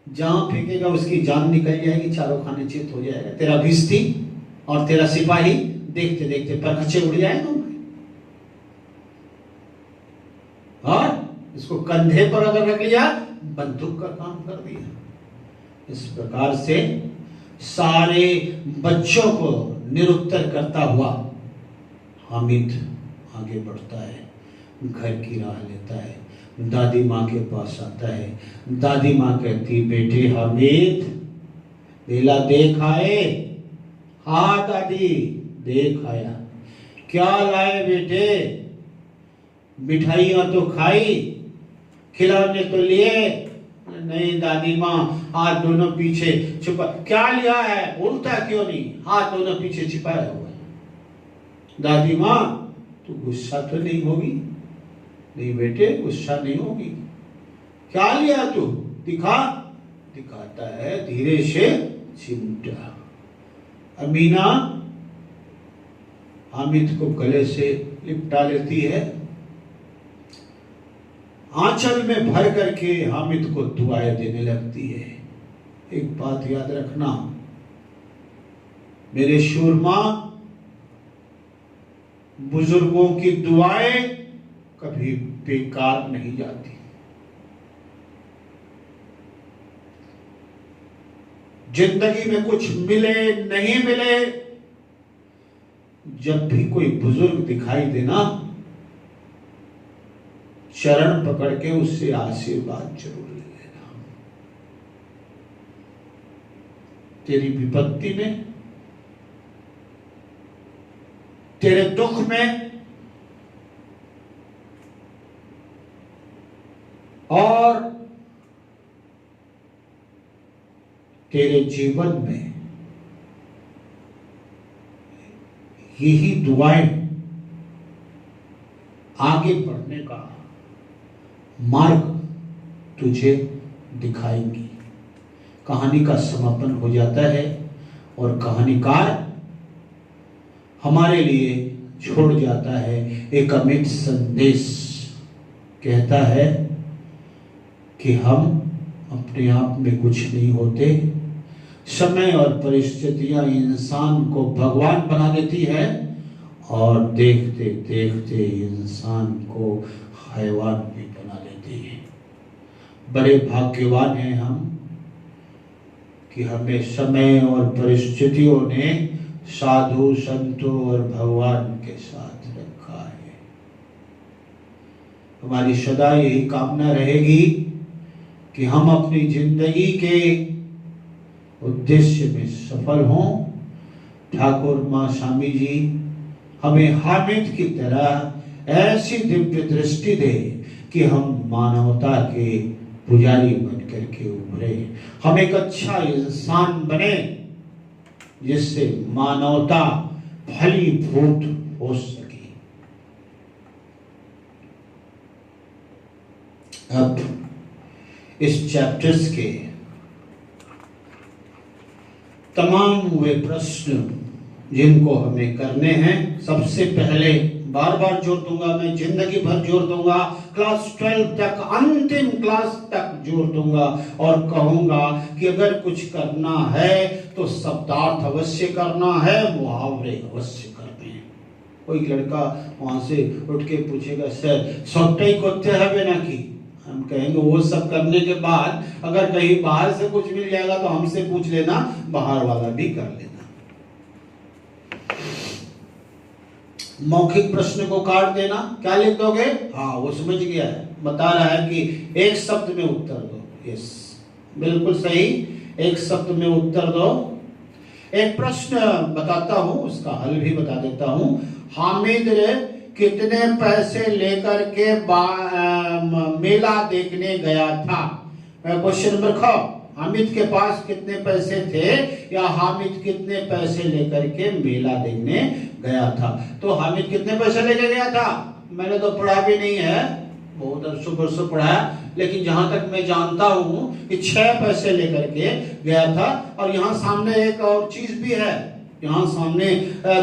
जहां फेंकेगा उसकी जान निकल जाएगी, चारों खाने चित हो जाएगा। तेरा भिस्ती और तेरा सिपाही देखते देखते परखचे उड़ जाएगा। और इसको कंधे पर अगर रख लिया, बंदूक का काम कर दिया। इस प्रकार से सारे बच्चों को निरुत्तर करता हुआ हामिद आगे बढ़ता है, घर की राह लेता है, दादी माँ के पास आता है। दादी माँ कहती, बेटे हामिद बेला देख आए? हाँ दादी देख आया। क्या लाए बेटे? मिठाइयाँ तो खाई, खिलौने तो लिए? नहीं दादी माँ, हाथ दोनों पीछे छुपा। क्या लिया है? उल्टा क्यों नहीं? हाथ दोनों पीछे छिपाया हुआ है। दादी माँ तू गुस्सा तो नहीं होगी? नहीं बेटे गुस्सा नहीं होगी। क्या लिया तू? दिखा। दिखाता है धीरे से चिमटा। अमीना हामिद को गले से लिपटा लेती है, आंचल में भर करके हामिद को दुआएं देने लगती है। एक बात याद रखना मेरे शूरमा, बुजुर्गों की दुआएं कभी बेकार नहीं जाती। जिंदगी में कुछ मिले नहीं मिले, जब भी कोई बुजुर्ग दिखाई देना, चरण पकड़ के उससे आशीर्वाद जरूर ले लेना। तेरी विपत्ति में, तेरे दुख में और तेरे जीवन में यही दुआएं आगे बढ़ने का मार्ग तुझे दिखाएंगी। कहानी का समापन हो जाता है और कहानीकार हमारे लिए छोड़ जाता है एक अमिट संदेश। कहता है कि हम अपने आप में कुछ नहीं होते, समय और परिस्थितियां इंसान को भगवान बना देती है और देखते देखते इंसान को हैवान भी बना देती है। बड़े भाग्यवान हैं हम कि हमें समय और परिस्थितियों ने साधु संतों और भगवान के साथ रखा है। हमारी सदा यही कामना रहेगी कि हम अपनी जिंदगी के उद्देश्य में सफल हों। ठाकुर माँ स्वामी जी हमें हामिद की तरह ऐसी दिव्य दृष्टि दे कि हम मानवता के पुजारी बन करके उभरे, हम एक अच्छा इंसान बने जिससे मानवता फलीभूत हो सके। अब इस चैप्टर्स के तमाम वे प्रश्न जिनको हमें करने हैं, सबसे पहले बार बार जोर दूंगा, मैं जिंदगी भर जोर दूंगा, क्लास 12 तक, अंतिम क्लास तक जोर दूंगा और कहूंगा कि अगर कुछ करना है तो शब्दार्थ अवश्य करना है, मुहावरे अवश्य करने हैं। कोई लड़का वहां से उठ के पूछेगा सर सबटाई करते हैं ना कि हम कहेंगे वो सब करने के बाद अगर कहीं बाहर से कुछ मिल जाएगा तो हमसे पूछ लेना, बाहर वाला भी कर लेना। मौखिक प्रश्न को काट देना, क्या लिख दोगे? हाँ वो समझ गया है, बता रहा है कि एक शब्द में उत्तर दो। यस बिल्कुल सही, एक शब्द में उत्तर दो। एक प्रश्न बताता हूं, उसका हल भी बता देता हूं। हामिद कितने पैसे लेकर के मेला देखने गया था? क्वेश्चन नंबर ख, हामिद के पास कितने पैसे थे या हामिद कितने पैसे लेकर के मेला देखने गया था? तो हामिद कितने पैसे लेके गया था? मैंने तो पढ़ा भी नहीं है, बहुत वर्षों पढ़ा, लेकिन जहां तक मैं जानता हूं कि 6 पैसे लेकर के गया था। और यहाँ सामने एक और चीज भी है, यहाँ सामने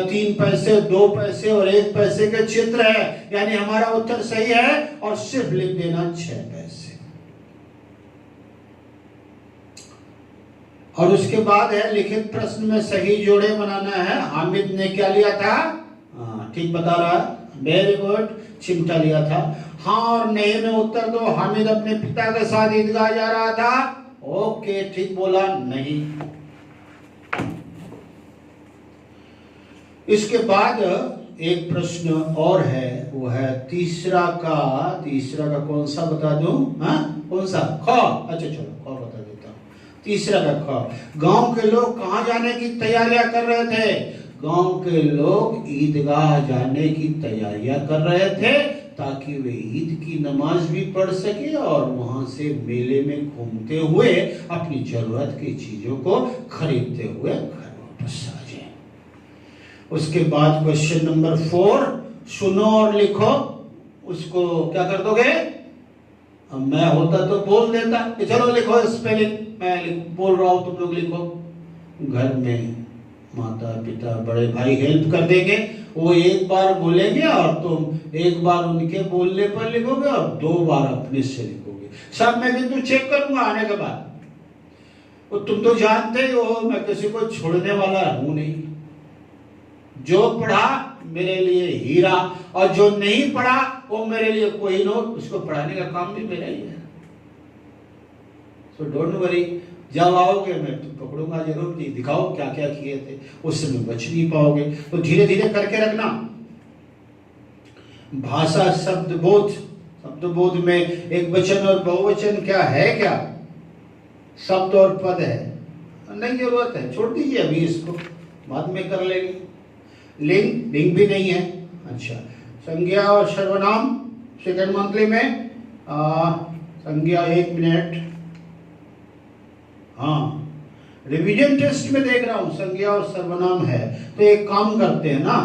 3 पैसे, 2 पैसे और 1 पैसे के चित्र है, यानी हमारा उत्तर सही है और सिर्फ लिख देना 6 पैसे। और उसके बाद है लिखित प्रश्न में सही जोड़े बनाना है। हामिद ने क्या लिया था? ठीक बता रहा है, वेरी गुड, चिमटा लिया था। हाँ और नहीं में उत्तर दो। हामिद अपने पिता के साथ ईदगाह जा रहा था, ओके ठीक बोला, नहीं। इसके बाद एक प्रश्न और है, वो है तीसरा का कौन सा बता दूं? कौन सा? ख। अच्छा चलो ख बता देता हूं। तीसरा का ख, गांव के लोग कहां जाने की तैयारियां कर रहे थे? गांव के लोग ईदगाह जाने की तैयारियां कर रहे थे ताकि वे ईद की नमाज भी पढ़ सके और वहां से मेले में घूमते हुए अपनी जरूरत की चीजों को खरीदते हुए घर वापस आ जाए। उसके बाद क्वेश्चन नंबर 4, सुनो और लिखो। उसको क्या कर दोगे? मैं होता तो बोल देता कि चलो लिखो स्पेलिंग, मैं बोल रहा हूं तुम लोग लिखो। घर में माता पिता बड़े भाई हेल्प कर देंगे, वो एक बार बोलेंगे और तुम एक बार उनके बोलने पर लिखोगे और 2 बार अपने से लिखोगे। सब मैं किंतु चेक करूंगा आने के बाद। वो तुम तो जानते ही हो मैं किसी को छोड़ने वाला हूं नहीं। जो पढ़ा मेरे लिए हीरा और जो नहीं पढ़ा वो मेरे लिए कोई नोट, उसको पढ़ाने का काम भी मेरा ही है। सो डोंट वरी, जब आओगे मैं पकड़ूंगा जरूर कि दिखाओ क्या क्या किए थे, उससे में बच नहीं पाओगे। तो धीरे धीरे करके रखना। भाषा शब्दबोध में एक वचन और बहुवचन क्या है? क्या शब्द और पद है? नहीं जरूरत है, छोड़ दीजिए, अभी इसको बाद में कर लेंगे। लिंग भी नहीं है। अच्छा, संज्ञा और सर्वनाम सेकंड मंथली में संज्ञा 1 मिनट। हाँ रिवीजन टेस्ट में देख रहा हूं संज्ञा और सर्वनाम है, तो एक काम करते हैं ना,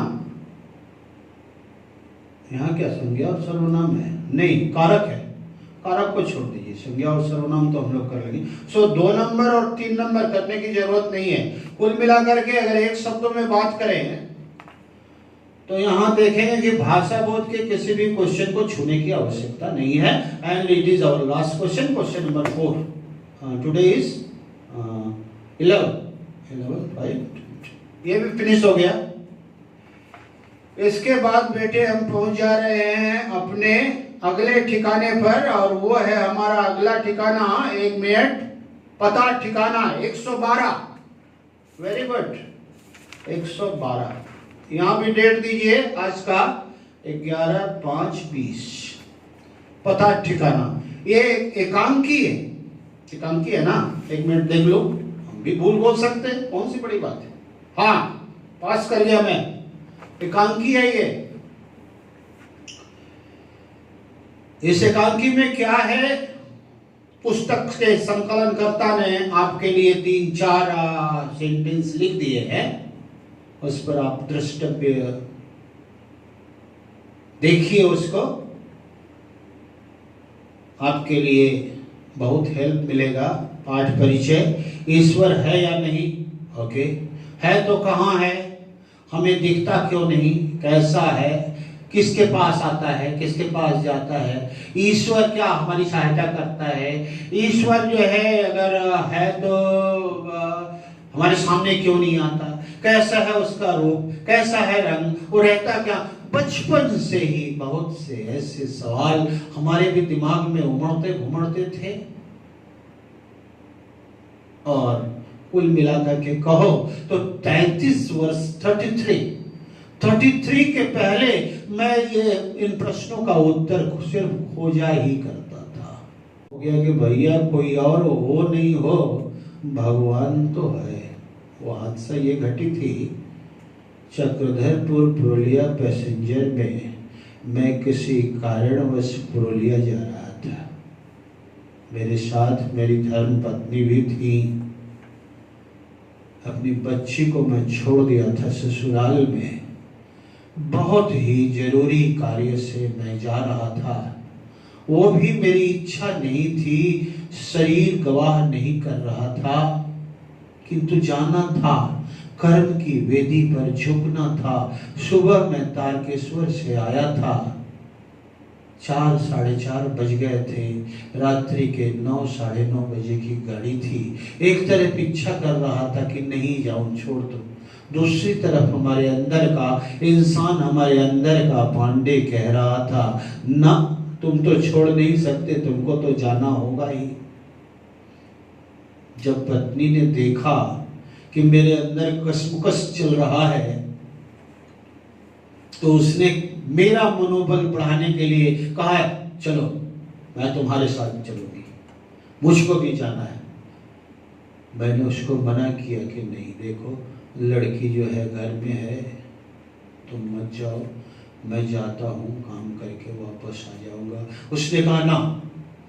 यहाँ क्या संज्ञा और सर्वनाम है? नहीं, कारक है, कारक को छोड़ दीजिए, संज्ञा और सर्वनाम तो हम लोग कर लेंगे। सो 2 नंबर और 3 नंबर करने की जरूरत नहीं है। कुल मिलाकर के अगर एक शब्दों में बात करें तो यहाँ देखेंगे कि भाषा बोध के किसी भी क्वेश्चन को छूने की आवश्यकता नहीं है। And it is our last question, question number 4। Today is 11 ये भी फिनिश हो गया। इसके बाद बेटे हम पहुंच जा रहे हैं अपने अगले ठिकाने पर, और वो है हमारा अगला ठिकाना, 1 मिनट, पता ठिकाना 112। Very good, 112। यहां भी डेट दीजिए, आज का 11/5/20। पता ठिकाना ये एकांकी है, एकांकी है ना? 1 मिनट देख लो, हम भी भूल बोल सकते हैं, कौन सी बड़ी बात है। हाँ पास कर गया मैं, एकांकी है ये। इस एकांकी में क्या है? पुस्तक के संकलनकर्ता ने आपके लिए 3-4 सेंटेंस लिख दिए हैं, उस पर आप दृष्टव्य देखिए, उसको आपके लिए बहुत हेल्प मिलेगा। पाठ परिचय, ईश्वर है या नहीं? ओके, है तो कहाँ है? हमें दिखता क्यों नहीं? कैसा है? किसके पास आता है, किसके पास जाता है? ईश्वर क्या हमारी सहायता करता है? ईश्वर जो है अगर है तो हमारे सामने क्यों नहीं आता? कैसा है उसका रूप, कैसा है रंग, वो रहता क्या। बचपन से ही बहुत से ऐसे सवाल हमारे भी दिमाग में उमड़ते घुमड़ते थे। और कुल मिलाकर के कहो तो 33 वर्ष 33 के पहले मैं ये इन प्रश्नों का उत्तर सिर्फ खोजा ही करता था। हो गया कि भैया कोई और हो नहीं हो, भगवान तो है। वो हादसा ये घटी थी, चक्रधरपुर पुरुलिया पैसेंजर में मैं किसी कारणवश पुरुलिया जा रहा था। मेरे साथ मेरी धर्म पत्नी भी थी। अपनी बच्ची को मैं छोड़ दिया था ससुराल में। बहुत ही जरूरी कार्य से मैं जा रहा था। वो भी मेरी इच्छा नहीं थी, शरीर गवाह नहीं कर रहा था, किंतु जाना था, कर्म की वेदी पर झुकना था। सुबह मैं तारकेश्वर से आया था, 4 साढ़े 4 बज गए थे। रात्रि के 9 साढ़े 9 बजे की गाड़ी थी। एक तरफ इच्छा कर रहा था कि नहीं जाऊं, छोड़ दो। दूसरी तरफ हमारे अंदर का इंसान, हमारे अंदर का पांडे कह रहा था, ना तुम तो छोड़ नहीं सकते, तुमको तो जाना होगा ही। जब पत्नी ने देखा कि मेरे अंदर कसमकस चल रहा है, तो उसने मेरा मनोबल बढ़ाने के लिए कहा, चलो मैं तुम्हारे साथ चलूंगी, मुझको भी जाना है। मैंने उसको मना किया कि नहीं, देखो लड़की जो है घर में है, तुम मत जाओ, मैं जाता हूँ, काम करके वापस आ जाऊंगा। उसने कहा ना,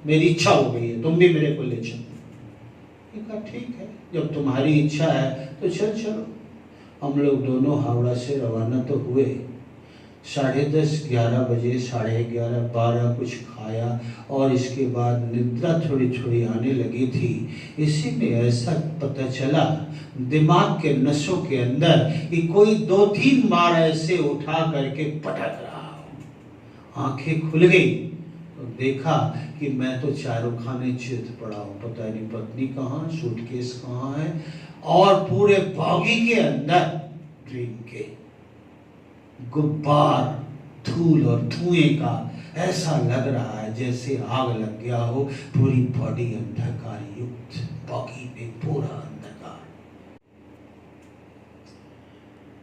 मेरी इच्छा हो गई है, तुम भी मेरे को ले चलो। कहा ठीक है, जब तुम्हारी इच्छा है तो चलो। हम लोग दोनों हावड़ा से रवाना तो हुए। 10:30 11 बजे, 11:30 12 कुछ खाया और इसके बाद निद्रा थोड़ी थोड़ी आने लगी थी। इसी में ऐसा पता चला दिमाग के नसों के अंदर कि कोई 2-3 बार ऐसे उठा करके पटक रहा। आंखें खुल गई तो देखा कि मैं तो चारों खाने चित पड़ा हूँ, पता नहीं पत्नी कहाँ, सूटकेस कहाँ है, और पूरे बॉगी के अंदर ट्रेन के गुब्बार, धूल और धुएं का ऐसा लग रहा है जैसे आग लग गया हो। पूरी बॉडी अंधकार युक्त, बॉगी में पूरा अंधकार।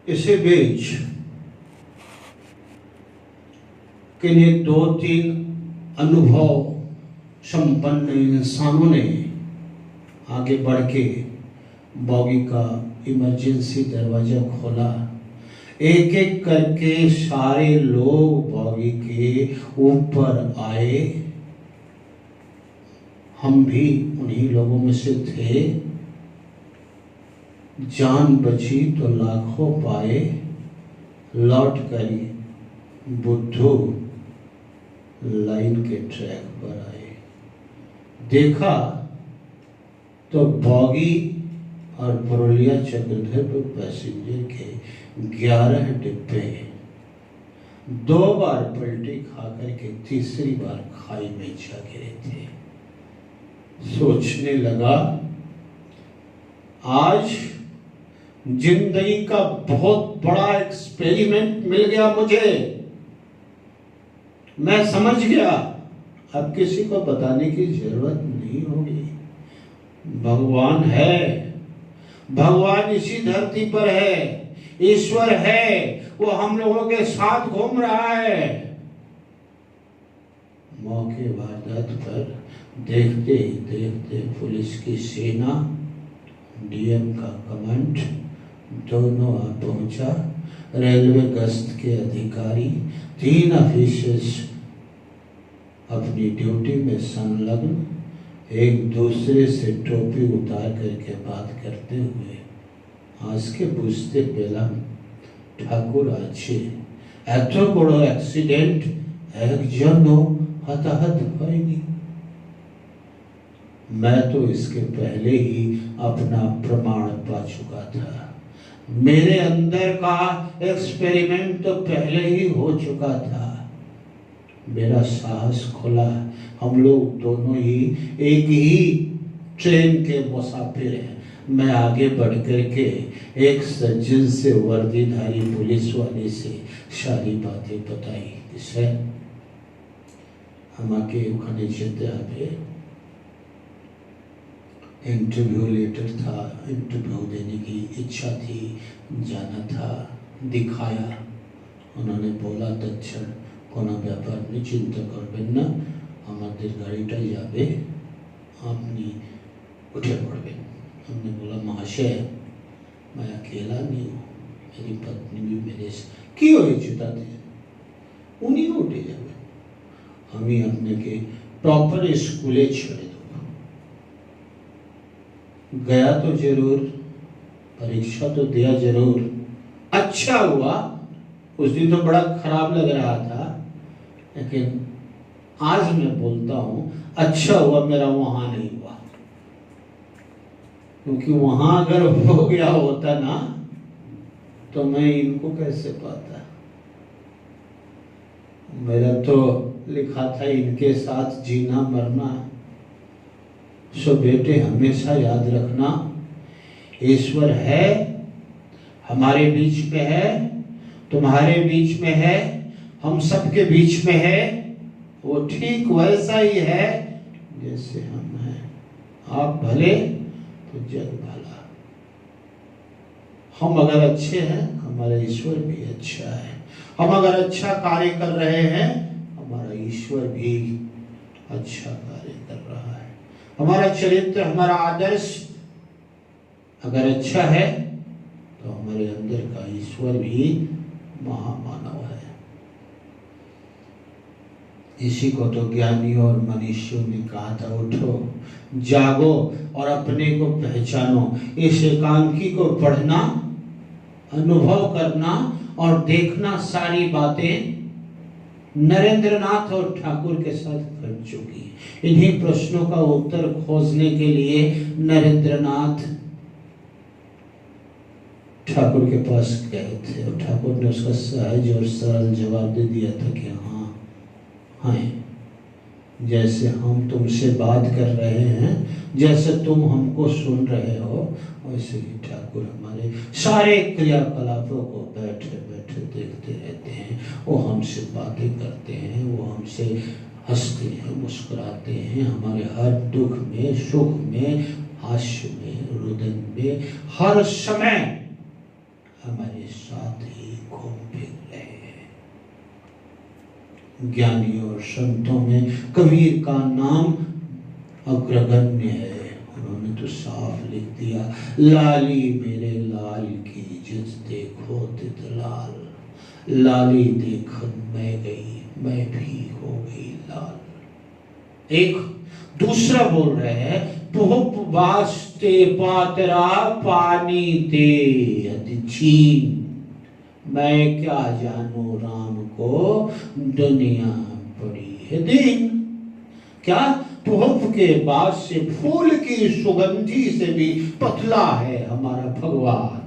इसी बीच किन्हीं 2-3 अनुभव संपन्न इंसानों ने आगे बढ़ के बॉगी का इमरजेंसी दरवाजा खोला। एक एक करके सारे लोग बॉगी के ऊपर आए। हम भी उन्हीं लोगों में से थे। जान बची तो लाखों पाए, लौट कर बुद्धू लाइन के ट्रैक पर आए। देखा तो बॉगी और पुरुलिया चक्रधरपुर पैसेंजर के 11 डिब्बे 2 बार पलटी खाकर के तीसरी बार खाई में जा गिरे थे। सोचने लगा, आज जिंदगी का बहुत बड़ा एक्सपेरिमेंट मिल गया मुझे। मैं समझ गया, अब किसी को बताने की जरूरत नहीं होगी। भगवान है, भगवान इसी धरती पर है, ईश्वर है, वो हम लोगों के साथ घूम रहा है। मौके वारदात पर देखते ही देखते पुलिस की सेना, डीएम का कमांड दोनों आ पहुंचा। रेलवे गश्त के अधिकारी, 3 ऑफिसर्स अपनी ड्यूटी में संलग्न, एक दूसरे से टोपी उतार करके बात करते हुए आजके बुझते पेलाम, ठाकुर आछे एत बड़ो एक्सीडेंट एकजनों हताहत हयनि। मैं तो इसके पहले ही अपना प्रमाण पा चुका था। मेरे अंदर का एक्सपेरिमेंट तो पहले ही हो चुका था। मेरा साहस खुला। हम लोग दोनों ही एक ही ट्रेन के मुसाफिर हैं। मैं आगे बढ़ करके एक सज्जन से, वर्दीधारी पुलिस वाले से सारी बातें बताई। किसे আমাকে ওখানে যেতে হবে, इंटरव्यू लेटर था, इंटरव्यू देने की इच्छा थी, जाना था, दिखाया। उन्होंने बोला दक्षिण কোনো ব্যাপার নেই, চিন্তা করবেন না, আমাদের গাড়িটা যাবে, আপনি उठे पड़বেন। हमने बोला महाशय मैं अकेला नहीं हूँ, मेरी पत्नी भी मेरे की হয়েছে তাতে, উনিও উঠে যাবে, আমি আপনাকে प्रॉपर स्कूले ছেড়ে দেব। गया तो जरूर, परीक्षा तो दिया जरूर, अच्छा हुआ। उस दिन तो बड़ा खराब लग रहा था, लेकिन आज मैं बोलता हूँ अच्छा हुआ मेरा वहां नहीं हुआ, क्योंकि वहां अगर हो गया होता ना तो मैं इनको कैसे पाता। मेरा तो लिखा था इनके साथ जीना मरना। सो बेटे हमेशा याद रखना, ईश्वर है, हमारे बीच में है, तुम्हारे बीच में है, हम सबके बीच में है। वो ठीक वैसा ही है जैसे हम हैं। आप भले तो जग भला। हम अगर अच्छे हैं हमारा ईश्वर भी अच्छा है, हम अगर अच्छा कार्य कर रहे हैं हमारा ईश्वर भी अच्छा कार्य कर रहा है। हमारा चरित्र, हमारा आदर्श अगर अच्छा है तो हमारे अंदर का ईश्वर भी महामानव है। इसी को तो ज्ञानी और मनुष्यों ने कहा था, उठो जागो और अपने को पहचानो। इस एकांकी को पढ़ना, अनुभव करना और देखना सारी बातें नरेंद्रनाथ और ठाकुर के साथ घट चुकी। इन्हीं प्रश्नों का उत्तर खोजने के लिए नरेंद्रनाथ ठाकुर के पास गए थे और ठाकुर ने उसका सहज और सरल जवाब दे दिया था कि हाँ हाँ, जैसे हम तुमसे बात कर रहे हैं, जैसे तुम हमको सुन रहे हो, वैसे ही ठाकुर हमारे सारे क्रियाकलापों को बैठे बैठे देखते रहते हैं। वो हमसे बातें करते हैं, वो हमसे हंसते हैं, मुस्कुराते हैं, हमारे हर दुख में, सुख में, हास्य में, रुदन में, हर समय हमारे साथ ही घूम फिर रहे हैं। ज्ञानी और संतों में कबीर का नाम अग्रगण्य है। उन्होंने तो साफ लिख दिया, लाली मेरे लाल की जिस देखो तित लाल, लाली देखन मैं गई मैं भी हो गई लाल। एक दूसरा बोल रहे हैं, पुप वास्ते पातरा पानी ते अतिचीन, मैं क्या जानू राम को दुनिया पड़ी है दिन। क्या पुष्प के बाद से फूल की सुगंधी से भी पतला है हमारा भगवान।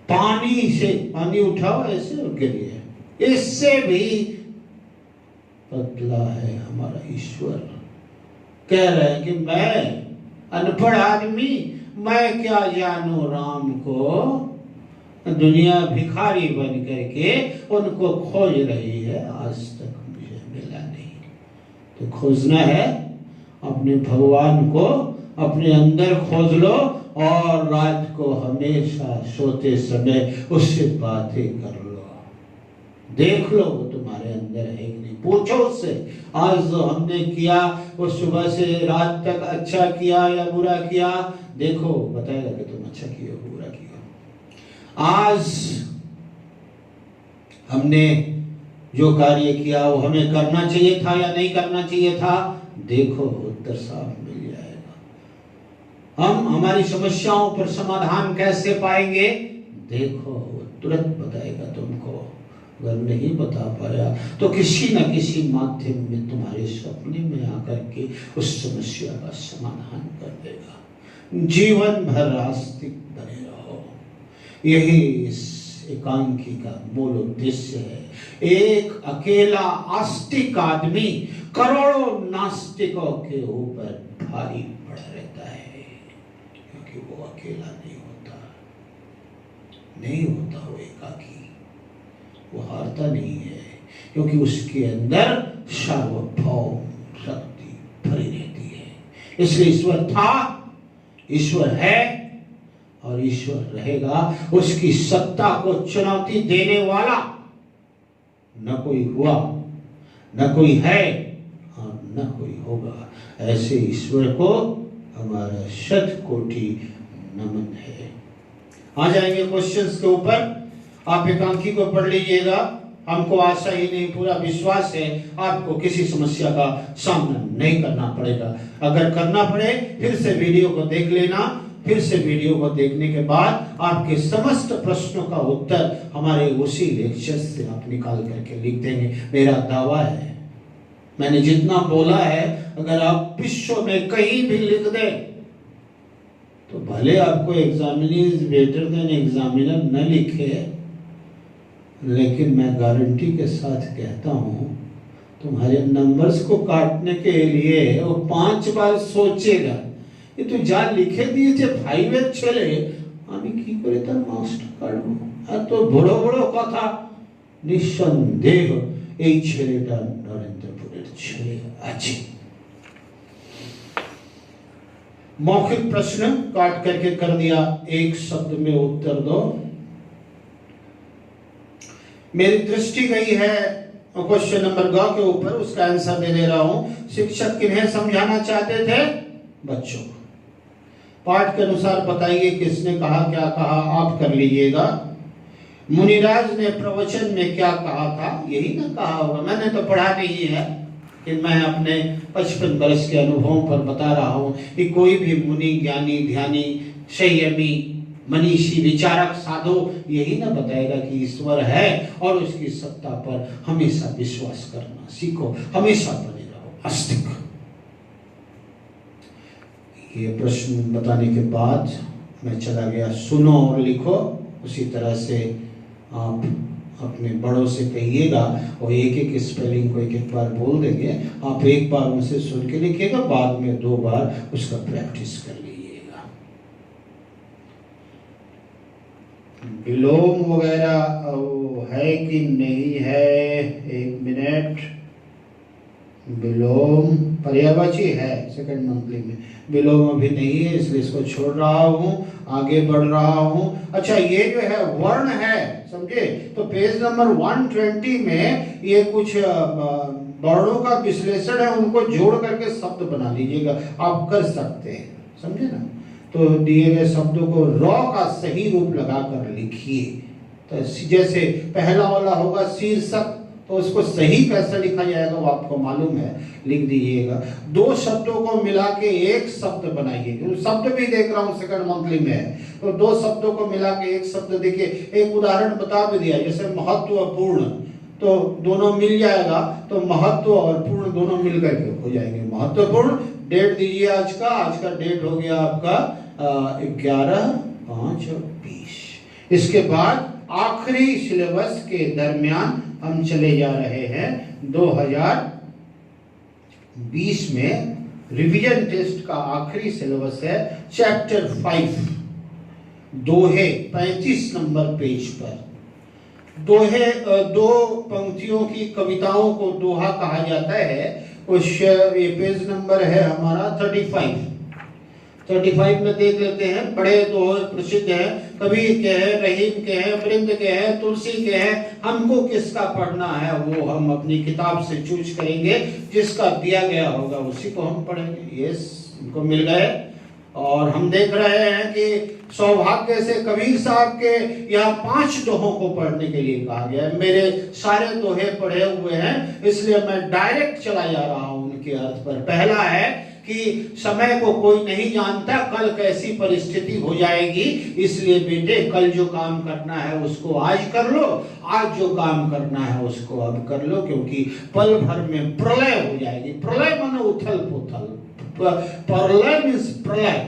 पानी से पानी उठाओ ऐसे और गिरिए, इससे भी पतला है हमारा ईश्वर। कह रहे हैं कि मैं अनपढ़ आदमी, मैं क्या जानू राम को, दुनिया भिखारी बन करके उनको खोज रही है, आज तक मुझे मिला नहीं। तो खोजना है अपने भगवान को, अपने अंदर खोज लो और रात को हमेशा सोते समय उससे बातें कर लो, देख लो वो तुम्हारे अंदर है कि नहीं। पूछो उससे, आज जो हमने किया वो सुबह से रात तक अच्छा किया या बुरा किया, देखो बताएगा कि तुम अच्छा किया बुरा किया। आज हमने जो कार्य किया वो हमें करना चाहिए था या नहीं करना चाहिए था, देखो उत्तर साफ मिल जाएगा। हम हमारी समस्याओं पर समाधान कैसे पाएंगे, देखो वो तुरंत बताएगा तुमको। अगर नहीं बता पाया तो किसी न किसी माध्यम में तुम्हारे सपने में आकर के उस समस्या का समाधान कर देगा। जीवन भर आस्तिक बने रहो, यही इस एकांकी का मूल उद्देश्य है। एक अकेला आस्तिक आदमी करोड़ों नास्तिकों के ऊपर भारी पड़ रहता है, कि वो अकेला नहीं होता, नहीं होता वो एकाकी, वो हारता नहीं है, क्योंकि उसके अंदर सार्वभौम शक्ति भरी रहती है। इसलिए ईश्वर था, ईश्वर है और ईश्वर रहेगा। उसकी सत्ता को चुनौती देने वाला न कोई हुआ, न कोई है और न कोई होगा। ऐसे ईश्वर को हमारा शत कोटि नमन है। आ जाएंगे क्वेश्चंस के ऊपर। आप एकांकी को पढ़ लीजिएगा। हमको आशा ही नहीं, पूरा विश्वास है आपको किसी समस्या का सामना नहीं करना पड़ेगा। अगर करना पड़े फिर से वीडियो को देख लेना। फिर से वीडियो को देखने के बाद आपके समस्त प्रश्नों का उत्तर हमारे उसी लेक्चर से आप निकाल करके लिख देंगे। मेरा दावा है, मैंने जितना बोला है अगर आप विश्व में कहीं भी लिख दें तो भले आपको examiner is better than examiner न लिखे, लेकिन मैं गारंटी के साथ कहता हूं तुम्हारे नंबर्स को काटने के लिए वो 5 बार सोचेगा। ये तो जा लिखे दिए 5 ছেলে আমি কি করে তার মাস্টার কাটবো, এত বড় বড় কথা। নিঃসন্দেহ এই ছেলেটা নরেন্দ্রপুরের ছেলে আছে। मौखिक प्रश्न काट करके कर दिया, एक शब्द में उत्तर दो। मेरी दृष्टि गई है क्वेश्चन नंबर ग के ऊपर, उसका आंसर दे रहा हूं। शिक्षक किन्हें समझाना चाहते थे? बच्चों को। पाठ के अनुसार बताइए किसने कहा, क्या कहा, आप कर लीजिएगा। मुनिराज ने प्रवचन में क्या कहा था? यही ना कहा होगा, मैंने तो पढ़ा नहीं है कि मैं अपने 55 वर्ष के अनुभवों पर बता रहा हूं कि कोई भी मुनि, ज्ञानी, ध्यानी, संयमी, मनीषी, विचारक, साधु यही ना बताएगा कि ईश्वर है और उसकी सत्ता पर हमेशा विश्वास करना सीखो, हमेशा बने रहो आस्तिक। ये प्रश्न बताने के बाद मैं चला गया, सुनो और लिखो। उसी तरह से आप अपने बड़ों से कहिएगा और एक एक स्पेलिंग को एक एक बार बोल देंगे। आप एक बार उनसे सुन के लिखिएगा, बाद में 2 बार उसका प्रैक्टिस कर लीजिएगा। विलोम वगैरह वो है कि नहीं है? 1 मिनट। विलोम पर्यायवाची है सेकंड मंथली में, विलोम अभी नहीं है इसलिए इसको छोड़ रहा हूं, आगे बढ़ रहा हूं। अच्छा, ये जो है वर्ण है, समझे? तो पेज नंबर 120 में ये कुछ वर्णों का विश्लेषण है, उनको जोड़ करके शब्द बना लीजिएगा। आप कर सकते हैं, समझे ना? तो दिए गए शब्दों को रॉ का सही रूप लगाकर लिखिए। तो जैसे पहला वाला होगा शीर्षक, तो उसको सही कैसे लिखा जाएगा वो आपको मालूम है, लिख दीजिएगा। 2 शब्दों को मिला के एक शब्द बनाइए। शब्द भी देख रहा हूँ सेकंड मंथली में है, तो 2 शब्दों को मिला के एक शब्द देखिए। एक उदाहरण बता भी दिया, जैसे महत्वपूर्ण, तो दोनों मिल जाएगा, तो महत्व और पूर्ण दोनों मिल करके हो जाएंगे महत्वपूर्ण। डेट दीजिए आज का डेट हो गया आपका 11/5/20। इसके बाद आखिरी सिलेबस के दरमियान हम चले जा रहे हैं 2020 में। रिवीजन टेस्ट का आखिरी सिलेबस है चैप्टर 5 दोहे, 35 नंबर पेज पर। दोहे 2 पंक्तियों की कविताओं को दोहा कहा जाता है। ये पेज नंबर है हमारा 35 में देख लेते हैं। बड़े दोहे प्रसिद्ध हैं, कबीर के हैं, रहीम के हैं, वृंद के हैं, तुलसी के हैं। हमको किसका पढ़ना है वो हम अपनी किताब से चूज करेंगे, जिसका दिया गया होगा उसी को हम पढ़ेंगे। यस, हमको मिल गए। और हम देख रहे हैं कि सौभाग्य से कबीर साहब के यहाँ 5 दोहों को पढ़ने के लिए कहा गया है। मेरे सारे दोहे पढ़े हुए हैं, इसलिए मैं डायरेक्ट चला जा रहा हूं उनके अर्थ पर। पहला है कि समय को कोई नहीं जानता, कल कैसी परिस्थिति हो जाएगी, इसलिए बेटे कल जो काम करना है उसको आज कर लो, आज जो काम करना है उसको अब कर लो, क्योंकि पल भर में प्रलय हो जाएगी। प्रलय माने उथल पुथल, प्रलय मीन्स प्रलय।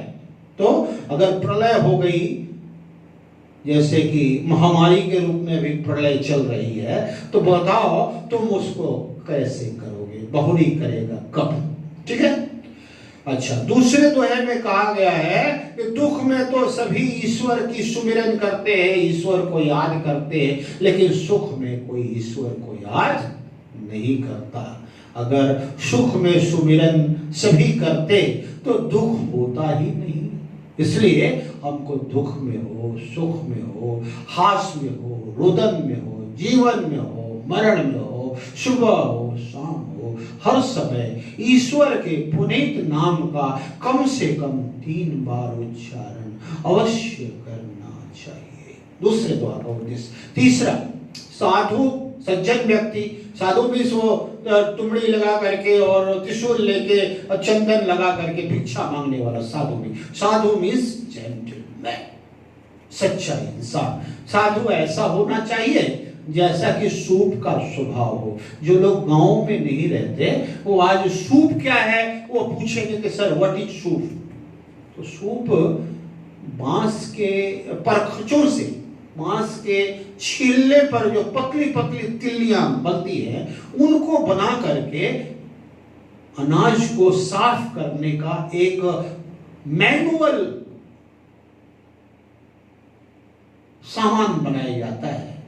तो अगर प्रलय हो गई, जैसे कि महामारी के रूप में भी प्रलय चल रही है, तो बताओ तुम उसको कैसे करोगे? बहुरी करेगा कब? ठीक है। अच्छा, दूसरे दोहे में कहा गया है कि दुख में तो सभी ईश्वर की सुमिरन करते हैं, ईश्वर को याद करते हैं, लेकिन सुख में कोई ईश्वर को याद नहीं करता। अगर सुख में सुमिरन सभी करते तो दुख होता ही नहीं। इसलिए हमको दुख में हो, सुख में हो, हास में हो, रुदन में हो, जीवन में हो, मरण में हो, सुबह हो, शाम हो, हर समय ईश्वर के पुनीत नाम का कम से कम 3 बार उच्चारण अवश्य करना चाहिए। दूसरे द्वारा उद्देश्य। तीसरा, साधु सज्जन व्यक्ति, साधु भी सो तुमड़ी लगा करके और त्रिशूल लेके और चंदन लगा करके भिक्षा मांगने वाला साधु नहीं। साधु मीन्स जेंटलमैन, सच्चा इंसान। साधु ऐसा होना चाहिए जैसा कि सूप का स्वभाव हो। जो लोग गांव में नहीं रहते वो आज सूप क्या है वो पूछेंगे कि सर व्हाट इज सूप। तो सूप बांस के परखचों से, बांस के छीलने पर जो पतली पतली तिल्लियां बनती हैं उनको बना करके अनाज को साफ करने का एक मैनुअल सामान बनाया जाता है,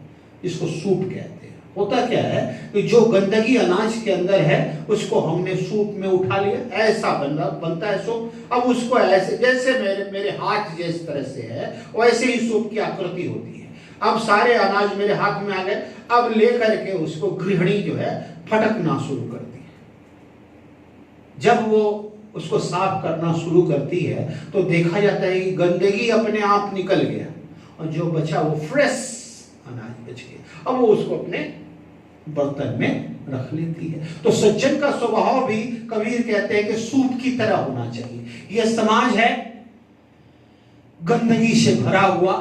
इसको सूप कहते हैं। होता क्या है कि जो गंदगी अनाज के अंदर है उसको हमने सूप में उठा लिया, ऐसा बनता है सूप। अब उसको ऐसे, जैसे मेरे हाथ जिस तरह से है वैसे ही सूप की आकृति होती है। अब सारे अनाज मेरे हाथ में आ गए, अब लेकर के उसको गृहिणी जो है फटकना शुरू करती है। जब वो उसको साफ करना शुरू करती है तो देखा जाता है कि गंदगी अपने आप निकल गया और जो बचा वो फ्रेश अनाज बच गया। अब वो उसको अपने बर्तन में रख लेती है। तो सज्जन का स्वभाव भी कबीर कहते हैं कि सूप की तरह होना चाहिए। यह समाज है गंदगी से भरा हुआ,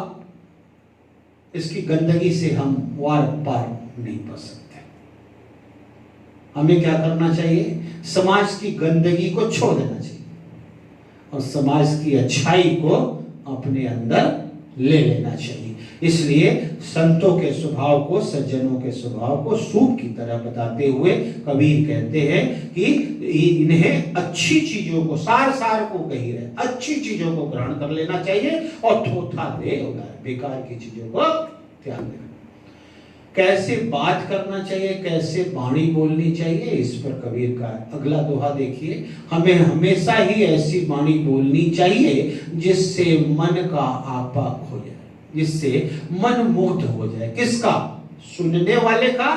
इसकी गंदगी से हम वार पार नहीं पा सकते। हमें क्या करना चाहिए? समाज की गंदगी को छोड़ देना चाहिए और समाज की अच्छाई को अपने अंदर ले लेना चाहिए। इसलिए संतों के स्वभाव को, सज्जनों के स्वभाव को सूप की तरह बताते हुए कबीर कहते हैं कि इन्हें अच्छी चीजों को, सार को कही रहे, अच्छी चीजों को ग्रहण कर लेना चाहिए और थोथा दे बेकार की चीजों को त्याग देना। कैसे बात करना चाहिए, कैसे वाणी बोलनी चाहिए, इस पर कबीर का अगला दोहा देखिए। हमें हमेशा ही ऐसी वाणी बोलनी चाहिए जिससे मन का आपा खो जाए, जिससे मन मुग्ध हो जाए। किसका? सुनने वाले का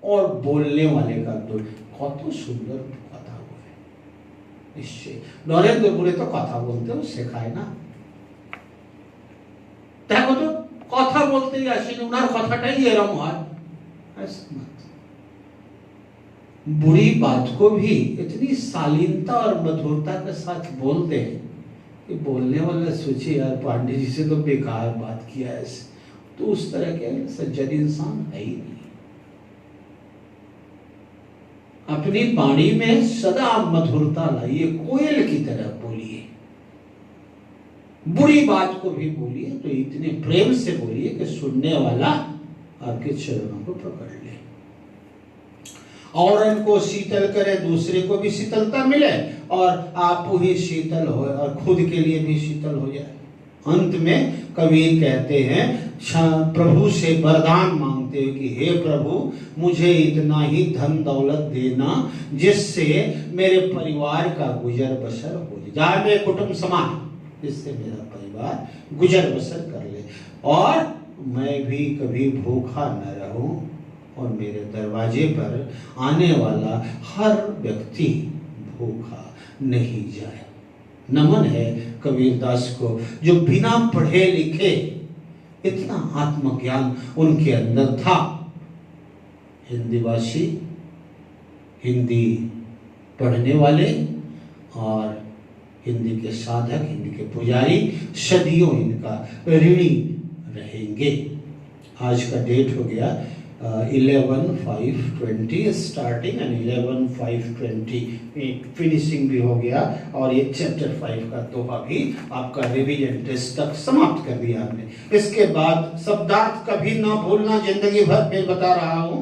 और बोलने वाले का। तो कत सुंदर कथा बोले, निश्चय नरेंद्र बोले तो कथा बोलते हो शेखाय ना। देखो तो কথা বলতেই আসেনি, ওনার কথাটাই এরকম হয়। ऐसा मत। बुरी बात को भी इतनी शालीनता और मधुरता के साथ बोलते हैं कि बोलने वाला सोचे यार पांडे जी से तो बेकार बात किया ऐसे। तो उस तरह के सज्जन इंसान है ही नहीं। अपनी वाणी में सदा मधुरता लाइए, कोयल की तरह बोलिए। बुरी बात को भी बोलिए तो इतने प्रेम से बोलिए कि सुनने वाला आपके चरणों को पकड़ ले। और उनको शीतल करे, दूसरे को भी शीतलता मिले और आप ही शीतल हो और खुद के लिए भी शीतल हो जाए। अंत में कबीर कहते हैं, प्रभु से वरदान मांगते हैं कि हे प्रभु मुझे इतना ही धन दौलत देना जिससे मेरे परिवार का गुजर बसर हो जाए, मेरे कुटुंब समान, जिससे मेरा परिवार गुजर बसर कर ले और मैं भी कभी भूखा न रहूं और मेरे दरवाजे पर आने वाला हर व्यक्ति भूखा नहीं जाए। नमन है कबीरदास को जो बिना पढ़े लिखे इतना आत्मज्ञान उनके अंदर था। हिंदी भाषी, हिंदी पढ़ने वाले और हिंदी के साधक, हिंदी के पुजारी सदियों इनका ऋणी रहेंगे। आज का डेट हो गया 11/5/20 स्टार्टिंग एंड 11/5/20 फिनिशिंग भी हो गया और ये चैप्टर 5 का दोहा भी आपका रिवीजन टेस्ट तक समाप्त कर दिया हमने। इसके बाद शब्दार्थ कभी ना भूलना, जिंदगी भर फिर बता रहा हूं।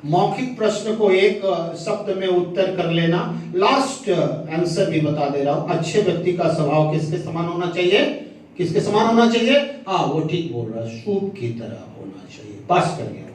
मौखिक प्रश्न को एक शब्द में उत्तर कर लेना। लास्ट आंसर भी बता दे रहा हूं, अच्छे व्यक्ति का स्वभाव किसके समान होना चाहिए? किसके समान होना चाहिए? हाँ, वो ठीक बोल रहा है, सूप की तरह होना चाहिए। पास कर गया वो।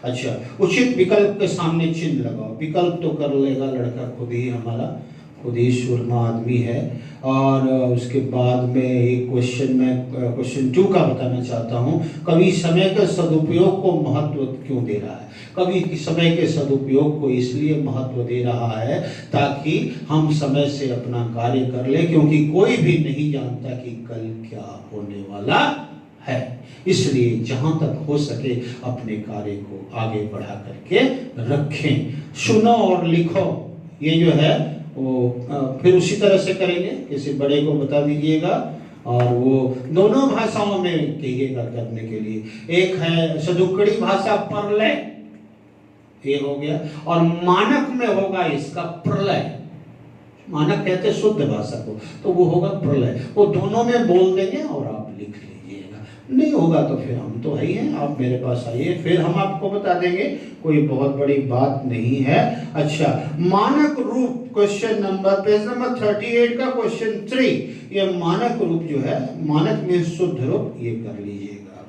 अच्छा, उचित विकल्प के सामने चिन्ह लगाओ। विकल्प तो कर लेगा लड़का खुद ही, हमारा खुद ही सुरमा आदमी है। और उसके बाद में एक क्वेश्चन में क्वेश्चन 2 का बताना चाहता हूं, कवि समय के सदुपयोग को महत्व क्यों दे रहा है? कवि समय के सदुपयोग को इसलिए महत्व दे रहा है ताकि हम समय से अपना कार्य कर ले, क्योंकि कोई भी नहीं जानता कि कल क्या होने वाला है। इसलिए जहां तक हो सके अपने कार्य को आगे बढ़ा करके रखें। सुनो और लिखो, ये जो है वो फिर उसी तरह से करेंगे, किसी बड़े को बता दीजिएगा और वो दोनों भाषाओं में कहिएगा करने के लिए। एक है सदुक्कड़ी भाषा परलय, ये हो गया, और मानक में होगा इसका प्रलय। मानक कहते हैं शुद्ध भाषा को, तो वो होगा प्रलय। वो दोनों में बोल देंगे और आप लिख लीजिएगा। नहीं होगा तो फिर हम तो है ही हैं, आप मेरे पास आइए, फिर हम आपको बता देंगे, कोई बहुत बड़ी बात नहीं है। अच्छा, मानक रूप क्वेश्चन नंबर पेज नंबर 38 का क्वेश्चन 3, ये मानक रूप जो है, मानक में शुद्ध रूप, ये कर लीजिएगा आप।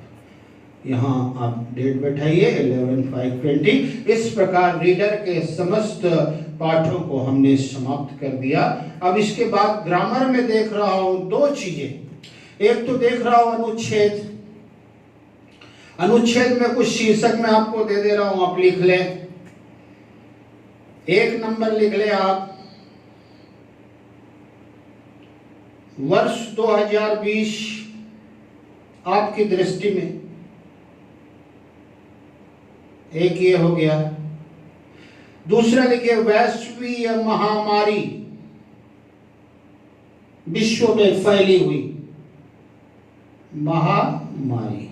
यहाँ आप डेट बैठाइए 11/5/20। इस प्रकार रीडर के समस्त पाठों को हमने समाप्त कर दिया। अब इसके बाद ग्रामर में देख रहा हूं 2 चीजें। एक तो देख रहा हूं अनुच्छेद। अनुच्छेद में कुछ शीर्षक में आपको दे दे रहा हूं, आप लिख लें। 1 नंबर लिख ले आप, वर्ष 2020 आपकी दृष्टि में। एक ये हो गया। दूसरा लिखिए वैश्वीय महामारी, विश्व में फैली हुई महामारी,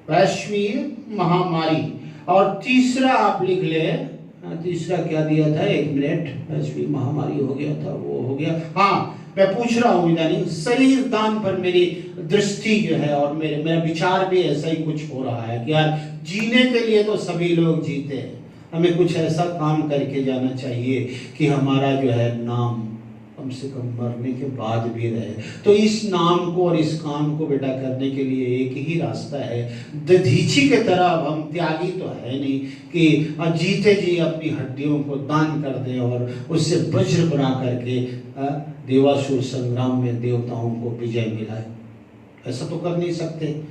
वैश्वीय महामारी। और तीसरा आप लिख ले, तीसरा क्या दिया था, 1 मिनट, वैश्वीय महामारी हो गया था, वो हो गया। हाँ, मैं पूछ रहा हूं इदानी, शरीर दान पर मेरी दृष्टि जो है और मेरा विचार भी ऐसा ही कुछ हो रहा है कि यार जीने के लिए तो सभी लोग जीते हैं, हमें कुछ ऐसा काम करके जाना चाहिए कि हमारा जो है नाम कम से कम मरने के बाद भी रहे। तो इस नाम को और इस काम को बेटा करने के लिए एक ही रास्ता है, दधीची के तरह। अब हम त्यागी तो है नहीं कि जीते जी अपनी हड्डियों को दान कर दें और उससे वज्र बना करके देवासुर संग्राम में देवताओं को विजय मिलाए। ऐसा तो कर नहीं सकते,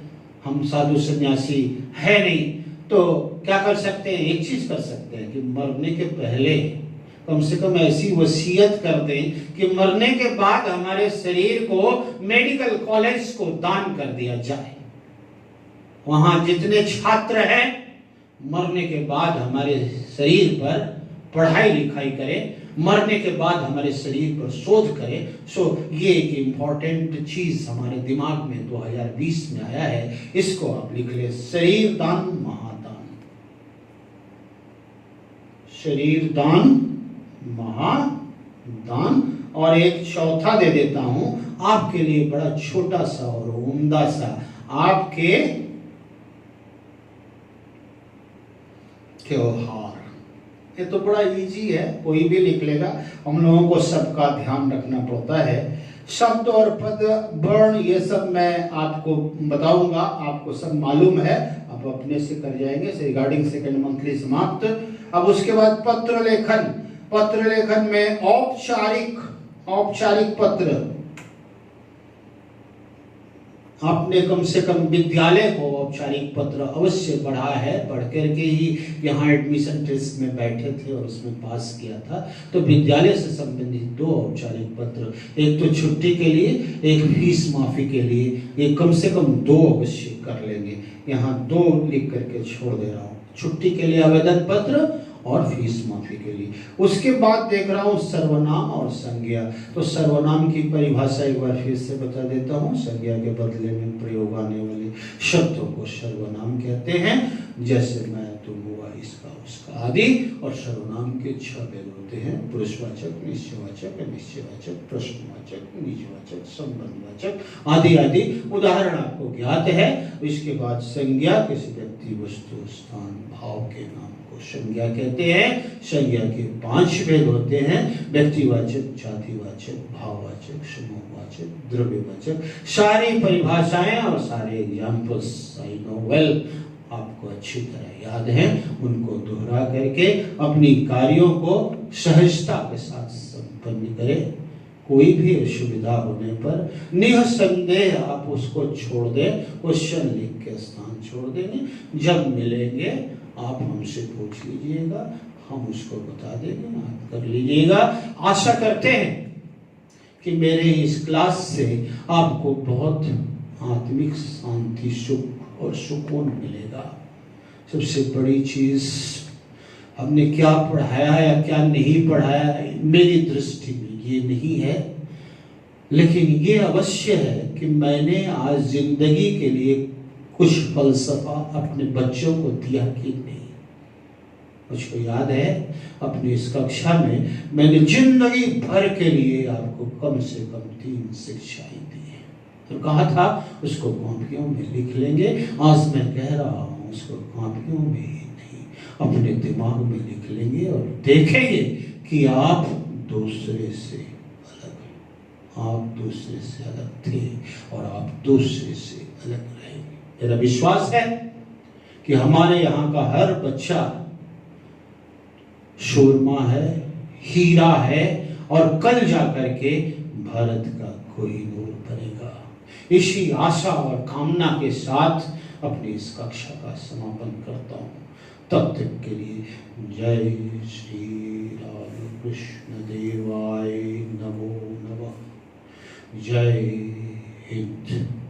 हम साधु सन्यासी है नहीं। तो क्या कर सकते हैं, एक चीज कर सकते हैं कि मरने के पहले कम से कम ऐसी वसीयत कर दें कि मरने के बाद हमारे शरीर को मेडिकल कॉलेज को दान कर दिया जाए। वहां जितने छात्र हैं मरने के बाद हमारे शरीर पर पढ़ाई लिखाई करें, मरने के बाद हमारे शरीर पर शोध करें। सो ये एक इम्पॉर्टेंट चीज हमारे दिमाग में 2020 में आया है, इसको आप लिख ले, शरीर दान महादान, शरीर दान महादान। और एक चौथा दे देता हूं आपके लिए, बड़ा छोटा सा और उम्दा सा, आपके त्योहार। ये तो बड़ा इजी है, कोई भी लिख लेगा। हम लोगों को सबका ध्यान रखना पड़ता है। शब्द और पद वर्ण ये सब मैं आपको बताऊंगा, आपको सब मालूम है, आप अपने से कर जाएंगे। रिगार्डिंग सेकंड मंथली समाप्त। अब उसके बाद पत्र लेखन। पत्र लेखन में औपचारिक पत्र, आपने कम से कम विद्यालय को औपचारिक पत्र अवश्य पढ़ा है, पढ़ करके ही यहाँ एडमिशन टेस्ट में बैठे थे और उसमें पास किया था। तो विद्यालय से संबंधित 2 औपचारिक पत्र, एक तो छुट्टी के लिए, एक फीस माफी के लिए, ये कम से कम 2 अवश्य कर लेंगे। यहाँ 2 लिख करके छोड़ दे रहा हूँ, छुट्टी के लिए आवेदन पत्र और फीस माफी के लिए। उसके बाद देख रहा हूं सर्वनाम और संज्ञा। तो सर्वनाम की परिभाषा एक बार फिर से बता देता हूं। संज्ञा के बदले में प्रयोग आने वाले शब्दों को सर्वनाम कहते हैं। जैसे मैं तुम हुआ, इसका उसका आदि। और सर्वनाम के 6 भेद होते हैं, पुरुषवाचक, निश्चयवाचक, अनिश्चयवाचक, प्रश्नवाचक, निजवाचक, संबंधवाचक आदि आदि। उदाहरण आपको ज्ञात है। इसके बाद संज्ञा किसी व्यक्ति, वस्तु, स्थान, भाव के नाम को संज्ञा कहते हैं। संज्ञा के 5 भेद होते हैं, व्यक्तिवाचक, जातिवाचक, भाववाचक, समूहवाचक, द्रव्यवाचक। सारी परिभाषाएं और सारे एग्जाम्पल्स आई नो वेल, आपको अच्छी तरह याद है। उनको दोहरा करके अपनी कार्यों को सहजता के साथ संपन्न करें। कोई भी असुविधा होने पर निसंदेह आप उसको छोड़ दें, क्वेश्चन लिख के स्थान छोड़ देंगे। जब मिलेंगे आप हमसे पूछ लीजिएगा, हम उसको बता देंगे, आप कर लीजिएगा। आशा करते हैं कि मेरे इस क्लास से आपको बहुत आत्मिक शांति, सुख और सुकून मिलेगा। सबसे बड़ी चीज हमने क्या पढ़ाया या क्या नहीं पढ़ाया, मेरी दृष्टि में ये नहीं है, लेकिन ये अवश्य है कि मैंने आज जिंदगी के लिए कुछ फलसफा अपने बच्चों को दिया कि नहीं। मुझको याद है अपनी इस कक्षा में मैंने जिंदगी भर के लिए आपको कम से कम 3 शिक्षाएं दी हैं। तो कहा था उसको कॉपियों में लिख लेंगे। आज मैं कह रहा हूँ उसको कॉपियों में ही नहीं, अपने दिमाग में लिख लेंगे और देखेंगे कि आप दूसरे से अलग हैं, आप दूसरे से अलग थे और आप दूसरे से अलग रहेंगे। मेरा विश्वास है कि हमारे यहाँ का हर बच्चा शोरमा है, हीरा है और कल जाकर के भारत का कोहिनूर बनेगा। इसी आशा और कामना के साथ अपनी इस कक्षा का समापन करता हूँ। तब तक के लिए जय श्री राम कृष्ण देवाय नमो नमः। जय हिंद।